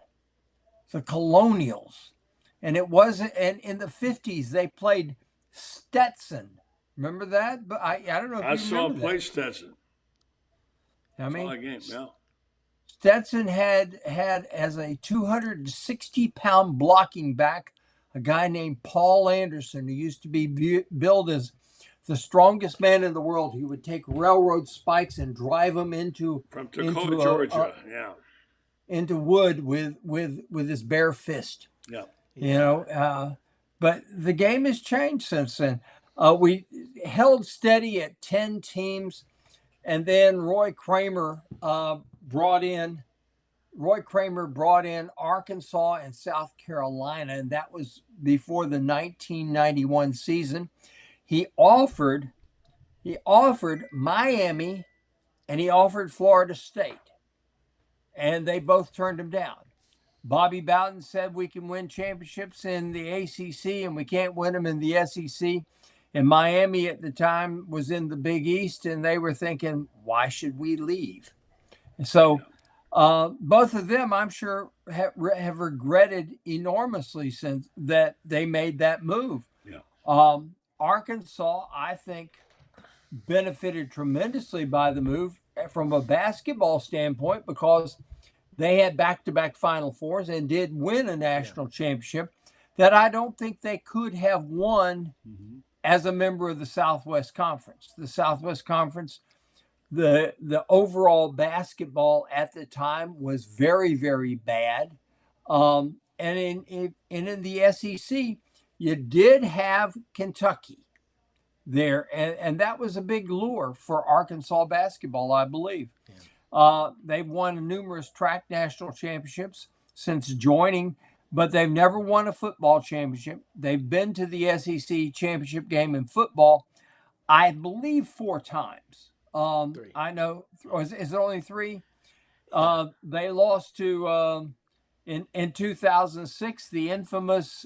the Colonials, and it wasn't. And in the 50s, they played Stetson. Remember that? But I don't know if I you saw remember play that. Stetson. I mean, saw a game, yeah. Stetson had as a 260-pound blocking back a guy named Paul Anderson, who used to be billed as the strongest man in the world. He would take railroad spikes and drive them from Tacoma, Georgia, into wood with his bare fist. Yeah. But the game has changed since then. We held steady at 10 teams, and then Roy Kramer brought in Arkansas and South Carolina, and that was before the 1991 season. He offered Miami, and he offered Florida State, and they both turned him down. Bobby Bowden said we can win championships in the ACC and we can't win them in the SEC. And Miami at the time was in the Big East, and they were thinking, why should we leave? And so both of them, I'm sure, have regretted enormously since that they made that move. Yeah. Arkansas, I think, benefited tremendously by the move from a basketball standpoint because they had back-to-back Final Fours and did win a national championship that I don't think they could have won as a member of the Southwest Conference. The Southwest Conference, the overall basketball at the time was very, very bad. And in the SEC, you did have Kentucky there, and that was a big lure for Arkansas basketball, I believe. They've won numerous track national championships since joining but they've never won a football championship. They've been to the SEC championship game in football, I believe, 4 times. I know, or is it only 3? They lost to in 2006, the infamous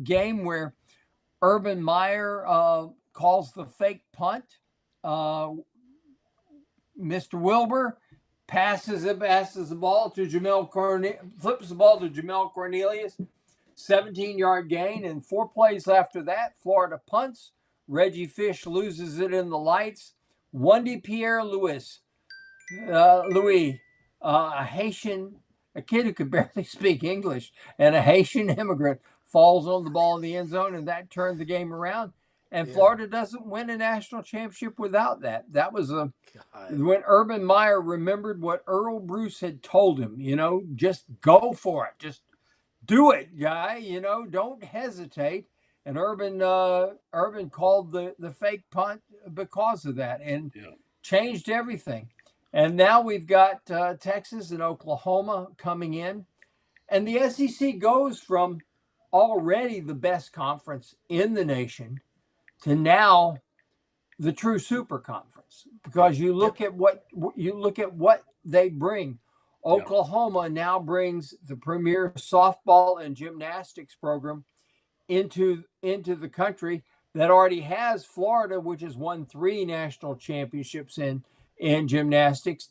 game where Urban Meyer calls the fake punt. Mr. Wilbur passes the ball to flips the ball to Jamel Cornelius, 17-yard gain, and 4 plays after that, Florida punts. Reggie Fish loses it in the lights. Wendy Pierre Louis, a Haitian, a kid who could barely speak English, and a Haitian immigrant falls on the ball in the end zone, and that turned the game around. And Florida doesn't win a national championship without that. That was when Urban Meyer remembered what Earl Bruce had told him, just go for it. Just do it, guy, don't hesitate. And Urban called the fake punt because of that and changed everything. And now we've got Texas and Oklahoma coming in. And the SEC goes from already the best conference in the nation to now the true super conference, because you look at what they bring. Oklahoma now brings the premier softball and gymnastics program into the country that already has Florida, which has won 3 national championships in gymnastics.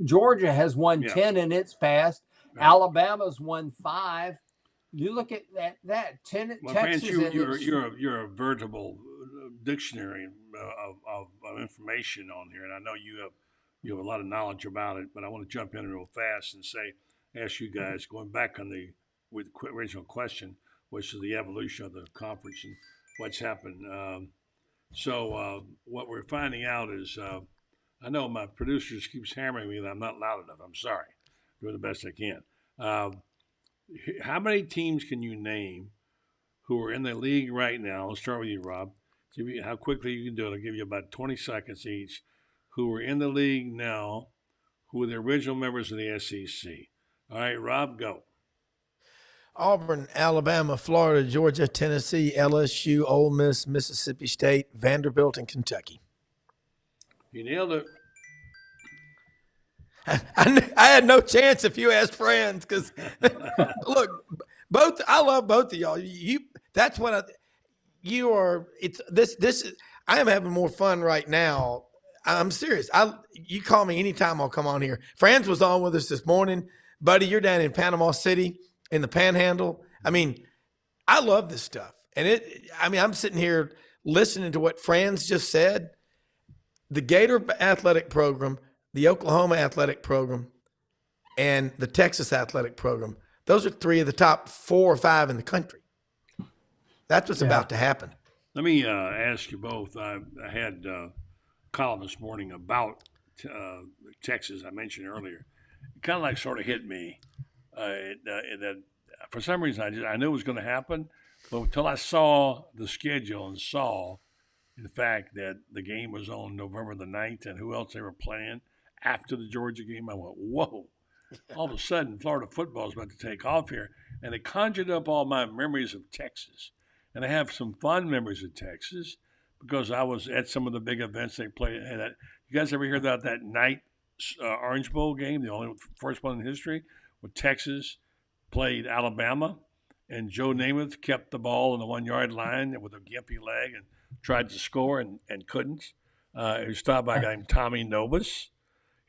Georgia has won 10 in its past. Right. Alabama's won 5. You look at that 10. Well, Texas. France, you're a veritable dictionary of information on here, and I know you have a lot of knowledge about it. But I want to jump in real fast and ask you guys, going back on the original question, which is the evolution of the conference and what's happened. So what we're finding out is, I know my producers keeps hammering me that I'm not loud enough. I'm sorry. Doing the best I can. How many teams can you name who are in the league right now? Let's start with you, Rob. See how quickly you can do it. I'll give you about 20 seconds each. Who are in the league now, who are the original members of the SEC. All right, Rob, go. Auburn, Alabama, Florida, Georgia, Tennessee, LSU, Ole Miss, Mississippi State, Vanderbilt, and Kentucky. You nailed it. I had no chance if you asked friends, because look, I love both of y'all. That's what you are. It's this. I am having more fun right now. I'm serious. You call me anytime, I'll come on here. Franz was on with us this morning, buddy. You're down in Panama City in the Panhandle. I mean, I love this stuff, and I'm sitting here listening to what Franz just said. The Gator athletic program, the Oklahoma athletic program, and the Texas athletic program. Those are 3 of the top 4 or 5 in the country. That's what's about to happen. Let me ask you both. I had a column this morning about Texas. I mentioned earlier. It kind of sort of hit me that for some reason I knew it was going to happen, but until I saw the schedule and saw the fact that the game was on November the 9th and who else they were playing after the Georgia game, I went, whoa. All of a sudden, Florida football is about to take off here. And it conjured up all my memories of Texas. And I have some fond memories of Texas because I was at some of the big events they played. And you guys ever hear about that night Orange Bowl game, the only first one in history, where Texas played Alabama and Joe Namath kept the ball on the 1-yard line with a gimpy leg and tried to score and couldn't. It was stopped by a guy named Tommy Nobis.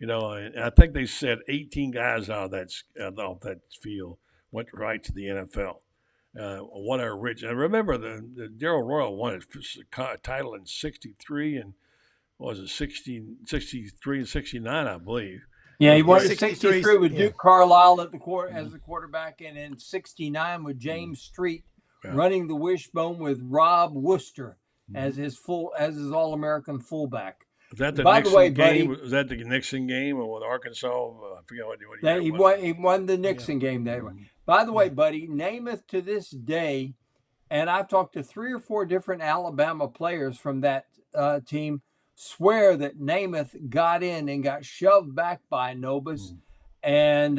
And I think they said 18 guys out of that field went right to the NFL. What a rich! And remember, the Darrell Royal won his title in '63 and what was it 63 and '69, I believe. Yeah, he won in '63 with Duke Carlisle as the quarterback, and in '69 with James Street running the wishbone with Rob Worcester as his All-American fullback. Was that the Nixon game? Buddy, was that the Nixon game or with Arkansas? I forget what he won the Nixon game that way. By the way, buddy, Namath to this day, and I've talked to 3 or 4 different Alabama players from that team, swear that Namath got in and got shoved back by Nobis, and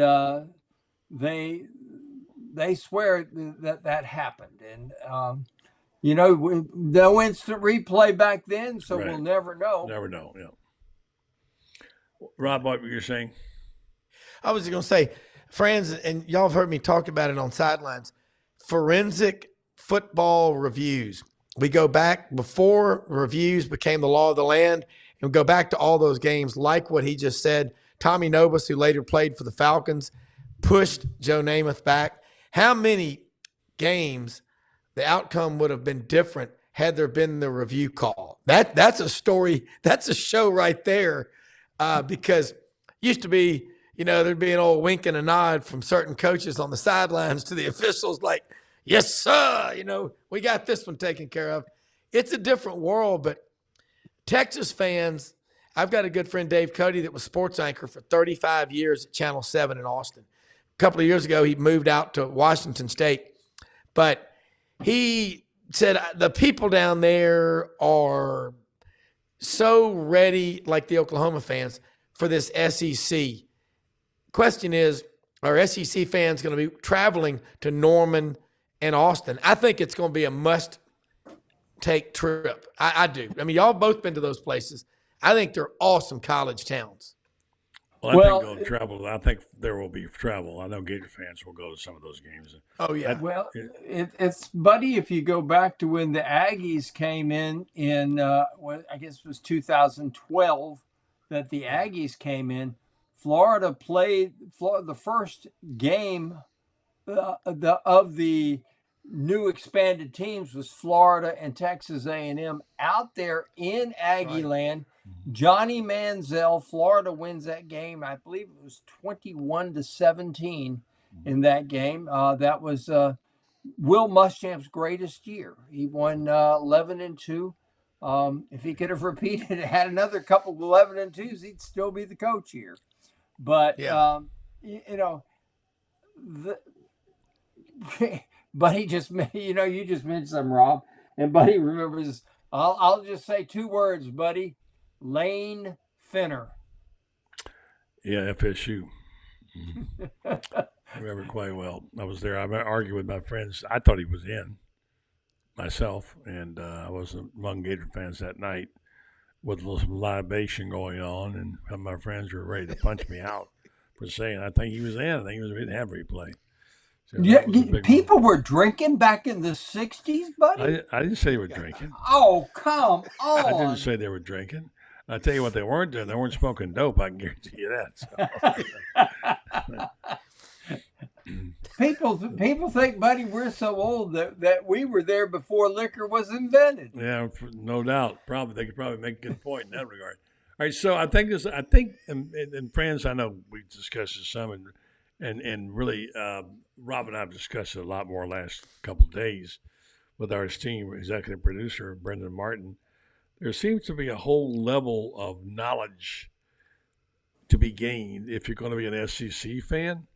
they swear that happened. And, no instant replay back then, so Right. we'll never know. Never know. Yeah. Rob, what were you saying? I was going to say, friends, and y'all have heard me talk about it on Sidelines, forensic football reviews. We go back before reviews became the law of the land, and we go back to all those games like what he just said. Tommy Nobis, who later played for the Falcons, pushed Joe Namath back. How many games the outcome would have been different had there been the review call? That's a story. That's a show right there, because used to be, there'd be an old wink and a nod from certain coaches on the sidelines to the officials like, yes, sir, we got this one taken care of. It's a different world, but Texas fans, I've got a good friend, Dave Cody, that was sports anchor for 35 years at Channel 7 in Austin. A couple of years ago, he moved out to Washington State. But he said the people down there are so ready, like the Oklahoma fans, for this SEC. Question is, are SEC fans going to be traveling to Norman and Austin? I think it's going to be a must-take trip. I do. I mean, y'all both been to those places. I think they're awesome college towns. Well, I think they'll travel. I think there will be travel. I know Gator fans will go to some of those games. Oh, yeah. It's Buddy, if you go back to when the Aggies came in I guess it was 2012 that the Aggies came in, Florida played the first game of the new expanded teams was Florida and Texas A&M out there in Aggie land. Johnny Manziel, Florida wins that game. I believe it was 21-17 in that game. That was Will Muschamp's greatest year. He won 11-2. If he could have repeated and had another couple of 11-2s, he'd still be the coach here. But Buddy just, you just mentioned something, Rob, and Buddy remembers. I'll just say two words, Buddy. Lane Finner. Yeah, FSU. I remember quite well. I was there. I argued with my friends. I thought he was in myself, and I was among Gator fans that night with some libation going on, and some of my friends were ready to punch me out for saying I think he was in. I think he was ready to have replay. So yeah, people were drinking back in the 60s, Buddy? I didn't say they were drinking. Oh, come on. I didn't say they were drinking. I'll tell you what they weren't doing. They weren't smoking dope. I can guarantee you that. So. People think, Buddy, we're so old that we were there before liquor was invented. Yeah, no doubt. They could probably make a good point in that regard. All right, so I think, and friends, I know we discussed this some, and really, Rob and I have discussed it a lot more last couple of days with our esteemed executive producer, Brendan Martin. There seems to be a whole level of knowledge to be gained if you're going to be an SEC fan.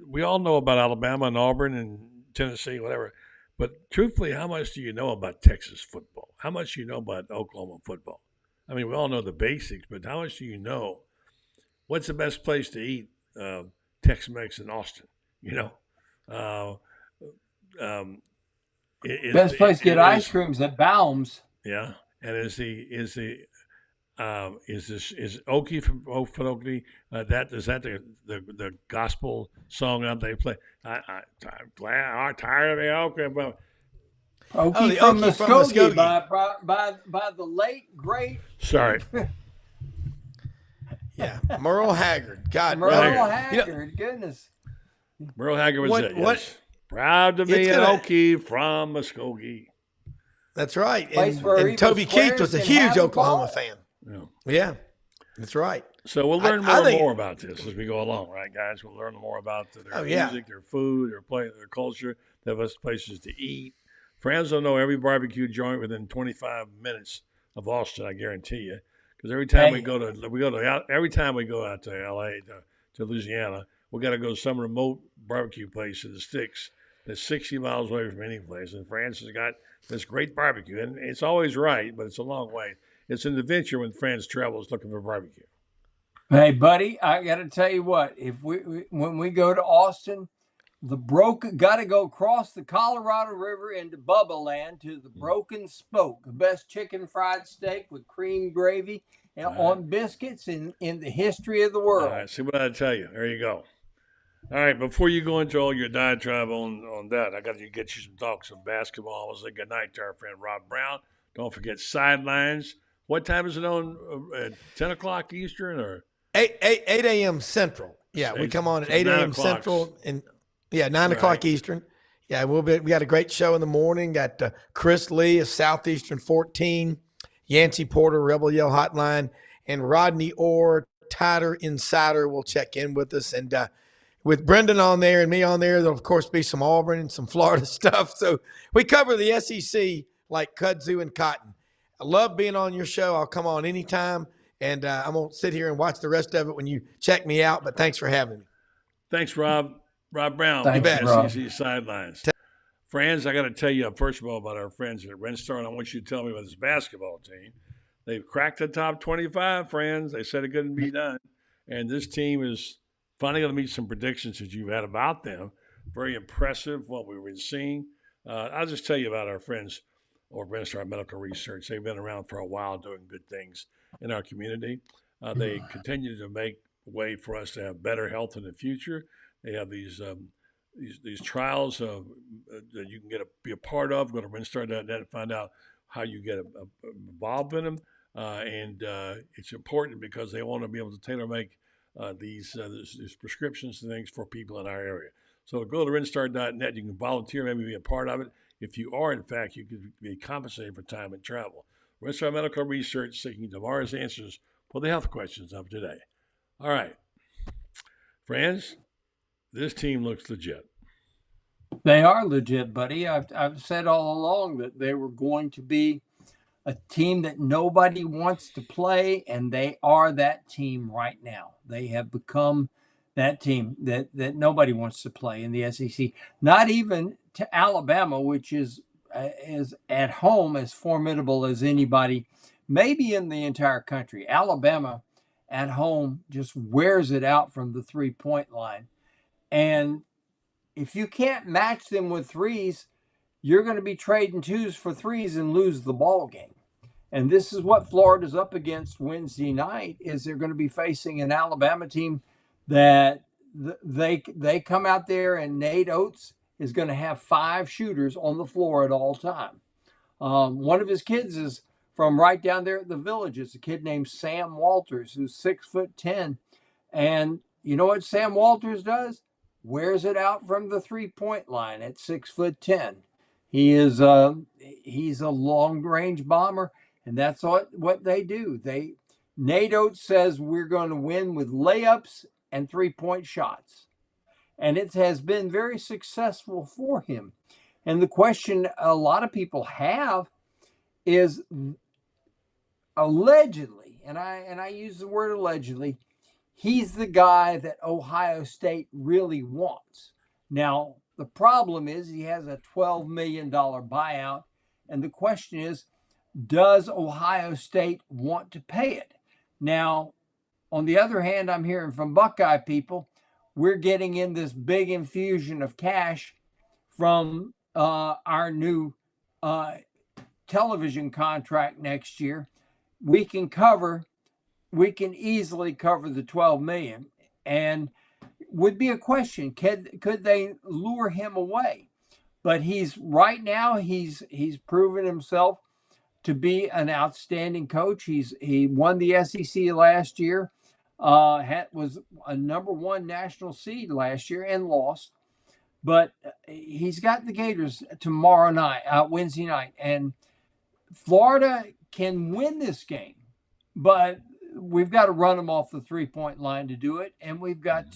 We all know about Alabama and Auburn and Tennessee, whatever. But truthfully, how much do you know about Texas football? How much do you know about Oklahoma football? I mean, we all know the basics, but how much do you know? What's the best place to eat Tex-Mex in Austin? Best place to get ice creams at Baum's. Yeah, and is Okie from Oakley? Is that the gospel song that they play? I'm tired of the Okie. Okie from Muskogee by the late great. Sorry. Yeah, Merle Haggard. God, Merle Haggard. Goodness. Merle Haggard was it? Yes. Proud to be an Okie from Muskogee. That's right. And Toby Keith was a huge Oklahoma fan. Yeah, that's right. So we'll learn more and more about this as we go along, right, guys? We'll learn more about their music, their food, their culture, their best places to eat. Friends will know every barbecue joint within 25 minutes of Austin, I guarantee you. Because every time we go out to L.A. to Louisiana, we got to go to some remote barbecue place in the sticks that's 60 miles away from any place. And France has got this great barbecue, and it's always right, but it's a long way. It's an adventure when France travels looking for barbecue. Hey, buddy, I got to tell you what. When we go to Austin, Got to go across the Colorado River into Bubba Land to the Broken Spoke, the best chicken fried steak with cream gravy and on biscuits in the history of the world. All right, see what I tell you. There you go. All right, before you go into all your diatribe on that, I got to get you some talks of basketball. I say good night to our friend Rob Browne. Don't forget Sidelines. What time is it on? 10 o'clock Eastern or 8 a.m. Central? Yeah, we come on at 8 a.m. Central and 9 o'clock Eastern. Yeah, we got a great show in the morning. Got Chris Lee of Southeastern 14, Yancey Porter, Rebel Yell Hotline, and Rodney Orr, Tighter Insider will check in with us. And with Brendan on there and me on there, there'll, of course, be some Auburn and some Florida stuff. So we cover the SEC like kudzu and cotton. I love being on your show. I'll come on anytime, and I won't sit here and watch the rest of it when you check me out, but thanks for having me. Thanks, Rob. Rob Browne, SEC Sidelines. Friends, I got to tell you, first of all, about our friends at Rinstar, and I want you to tell me about this basketball team. They've cracked the top 25, friends. They said it couldn't be done. And this team is finally going to meet some predictions that you've had about them. Very impressive, what we've been seeing. I'll just tell you about our friends over Rinstar Medical Research. They've been around for a while doing good things in our community. They continue to make way for us to have better health in the future. They have these trials that you can be a part of. Go to rinstar.net and find out how you get involved in them. And it's important because they want to be able to tailor-make these prescriptions and things for people in our area. So go to rinstar.net. You can volunteer, maybe be a part of it. If you are, in fact, you could be compensated for time and travel. Rinstar Medical Research, seeking tomorrow's answers for the health questions of today. All right. Friends, this team looks legit. They are legit, buddy. I've said all along that they were going to be a team that nobody wants to play, and they are that team right now. They have become that team that nobody wants to play in the SEC. Not even to Alabama, which is at home as formidable as anybody, maybe in the entire country. Alabama at home just wears it out from the three-point line. And if you can't match them with threes, you're going to be trading twos for threes and lose the ball game. And this is what Florida's up against Wednesday night, is they're going to be facing an Alabama team that they come out there and Nate Oates is going to have 5 shooters on the floor at all time. One of his kids is from right down there at the Village. It's a kid named Sam Walters, who's 6'10". And you know what Sam Walters does? Wears it out from the three-point line at 6'10". He's a long-range bomber, and that's what they do. Nate Oates says we're going to win with layups and three-point shots, and it has been very successful for him. And the question a lot of people have is, allegedly, and I use the word allegedly, he's the guy that Ohio State really wants. Now, the problem is he has a $12 million buyout, and the question is, does Ohio State want to pay it? Now, on the other hand, I'm hearing from Buckeye people, we're getting in this big infusion of cash from our new television contract next year. We can easily cover the $12 million, and would be a question, could they lure him away? But he's proven himself to be an outstanding coach. He won the SEC last year, was a number 1 national seed last year and lost. But he's got the Gators Wednesday night, and Florida can win this game, but we've got to run them off the three-point line to do it, and we've got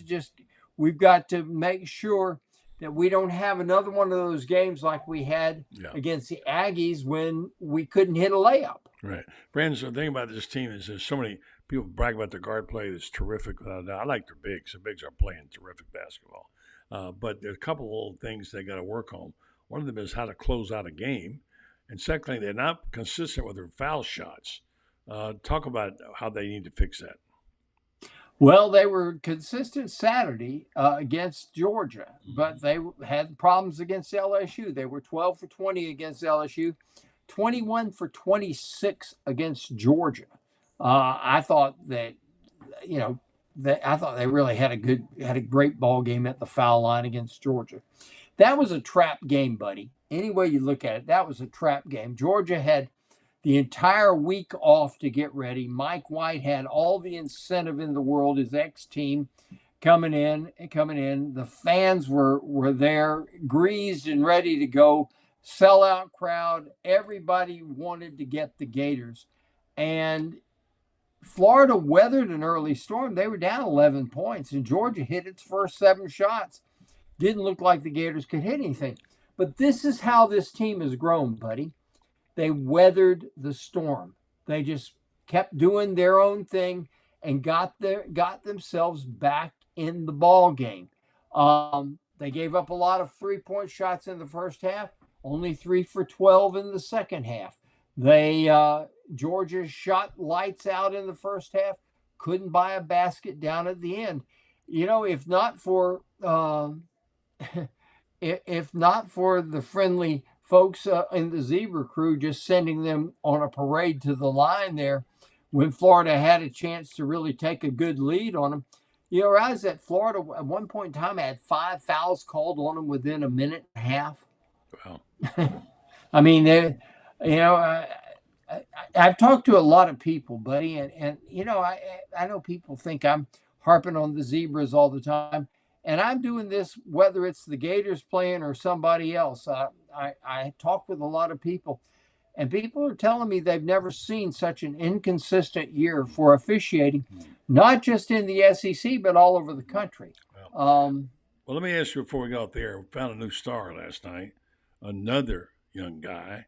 to make sure that we don't have another one of those games like we had against the Aggies when we couldn't hit a layup. Right. Friends, the thing about this team is there's so many people brag about their guard play that's terrific. I like their bigs. The bigs are playing terrific basketball. But there's a couple of little things they got to work on. One of them is how to close out a game. And secondly, they're not consistent with their foul shots. Talk about how they need to fix that. Well, they were consistent Saturday against Georgia, but they had problems against LSU. They were 12 for 20 against LSU, 21 for 26 against Georgia. I thought that, I thought they really had a great ball game at the foul line against Georgia. That was a trap game, buddy. Any way you look at it, that was a trap game. Georgia had the entire week off to get ready. Mike White had all the incentive in the world, his ex-team coming in. The fans were there, greased and ready to go. Sellout crowd. Everybody wanted to get the Gators. And Florida weathered an early storm. They were down 11 points, and Georgia hit its first 7 shots. Didn't look like the Gators could hit anything. But this is how this team has grown, buddy. They weathered the storm. They just kept doing their own thing and got themselves back in the ball game. They gave up a lot of 3-point shots in the first half, only 3 for 12 in the second half. Georgia shot lights out in the first half, couldn't buy a basket down at the end. If not for the friendly folks in the Zebra crew just sending them on a parade to the line there when Florida had a chance to really take a good lead on them. Realize that Florida at one point in time had 5 fouls called on them within a minute and a half. Wow. I mean, I've talked to a lot of people, buddy, and I know people think I'm harping on the Zebras all the time. And I'm doing this whether it's the Gators playing or somebody else. I talk with a lot of people, and people are telling me they've never seen such an inconsistent year for officiating, not just in the SEC, but all over the country. Well, let me ask you before we go out there. We found a new star last night, another young guy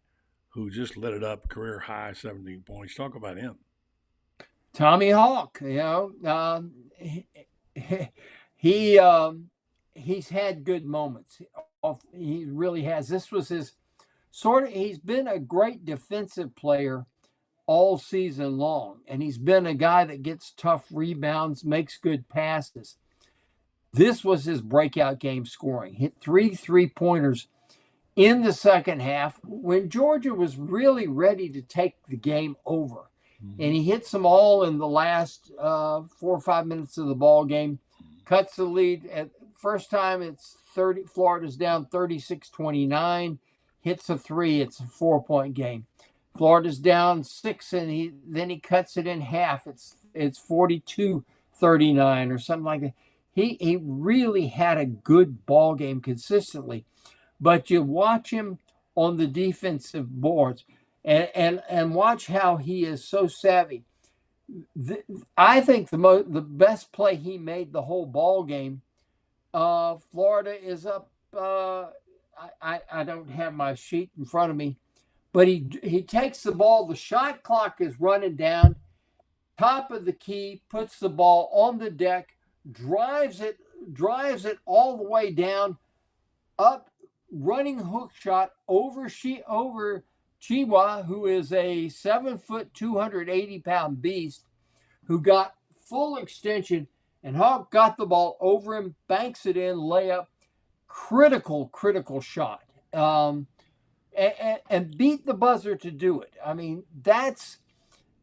who just lit it up, career high 17 points. Talk about him. Tommy Hawk, he's had good moments. He really has. This was his he's been a great defensive player all season long. And he's been a guy that gets tough rebounds, makes good passes. This was his breakout game scoring. Hit 3 3-pointers in the second half when Georgia was really ready to take the game over. And he hits them all in the last 4 or 5 minutes of the ball game. Cuts the lead. At first time, it's 30. Florida's down 36-29. Hits a 3. It's a 4-point game. Florida's down 6, and he cuts it in half. It's 42-39 or something like that. He really had a good ball game consistently, but you watch him on the defensive boards and watch how he is so savvy. I think the best play he made the whole ball game. Florida is up. I don't have my sheet in front of me, but he takes the ball. The shot clock is running down. Top of the key, puts the ball on the deck, drives it all the way down, up, running hook shot over Chiwa, who is a 7-foot, 280-pound beast, who got full extension, and Hawk got the ball over him, banks it in, layup, critical shot, and beat the buzzer to do it. I mean, that's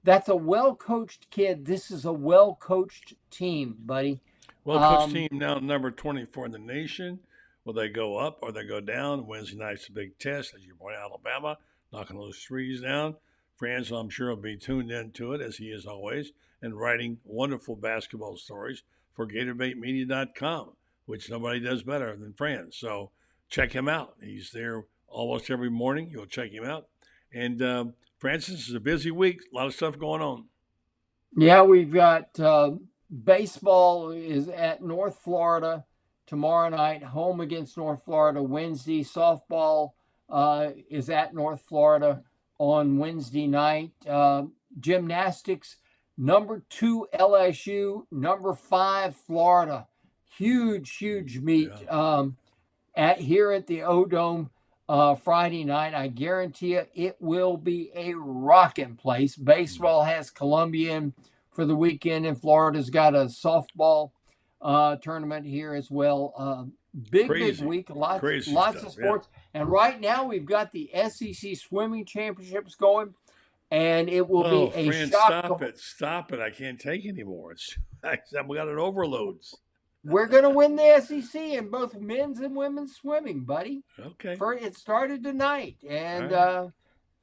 a well-coached kid. This is a well-coached team, buddy. Well-coached team now number 24 in the nation. Will they go up or they go down? Wednesday night's a big test, as you point out, Alabama, knocking those threes down. Franz, I'm sure, will be tuned into it, as he is always, and writing wonderful basketball stories for GatorBaitMedia.com, which nobody does better than Franz. So check him out. He's there almost every morning. You'll check him out. And Francis, is a busy week. A lot of stuff going on. Yeah, we've got baseball is at North Florida tomorrow night, home against North Florida Wednesday. Softball is at North Florida on Wednesday night. Gymnastics, number 2 LSU, number 5 Florida. Huge meet here at the O-Dome Friday night. I guarantee you it will be a rocking place. Baseball has Columbia in for the weekend, and Florida's got a softball tournament here as well. Big week, lots of sports. Yeah. And right now we've got the SEC swimming championships going, and it will be a shock. Stop it. I can't take anymore. We got it overloads. We're going to win the SEC in both men's and women's swimming, buddy. Okay. It started tonight, and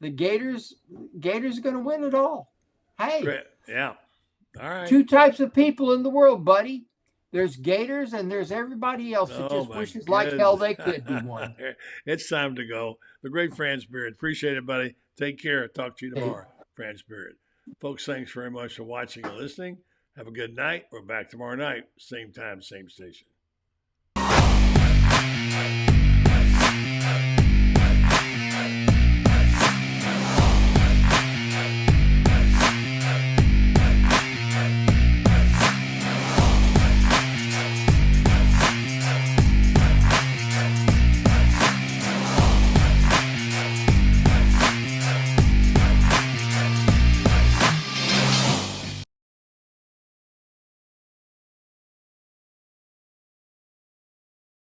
the Gators are going to win it all. Hey. Great. Yeah. All right. Two types of people in the world, buddy. There's Gators and there's everybody else that just wishes like hell they could be one. It's time to go. The great Fran Spirit. Appreciate it, buddy. Take care. Talk to you tomorrow. Fran Spirit. Folks, thanks very much for watching and listening. Have a good night. We're back tomorrow night. Same time, same station.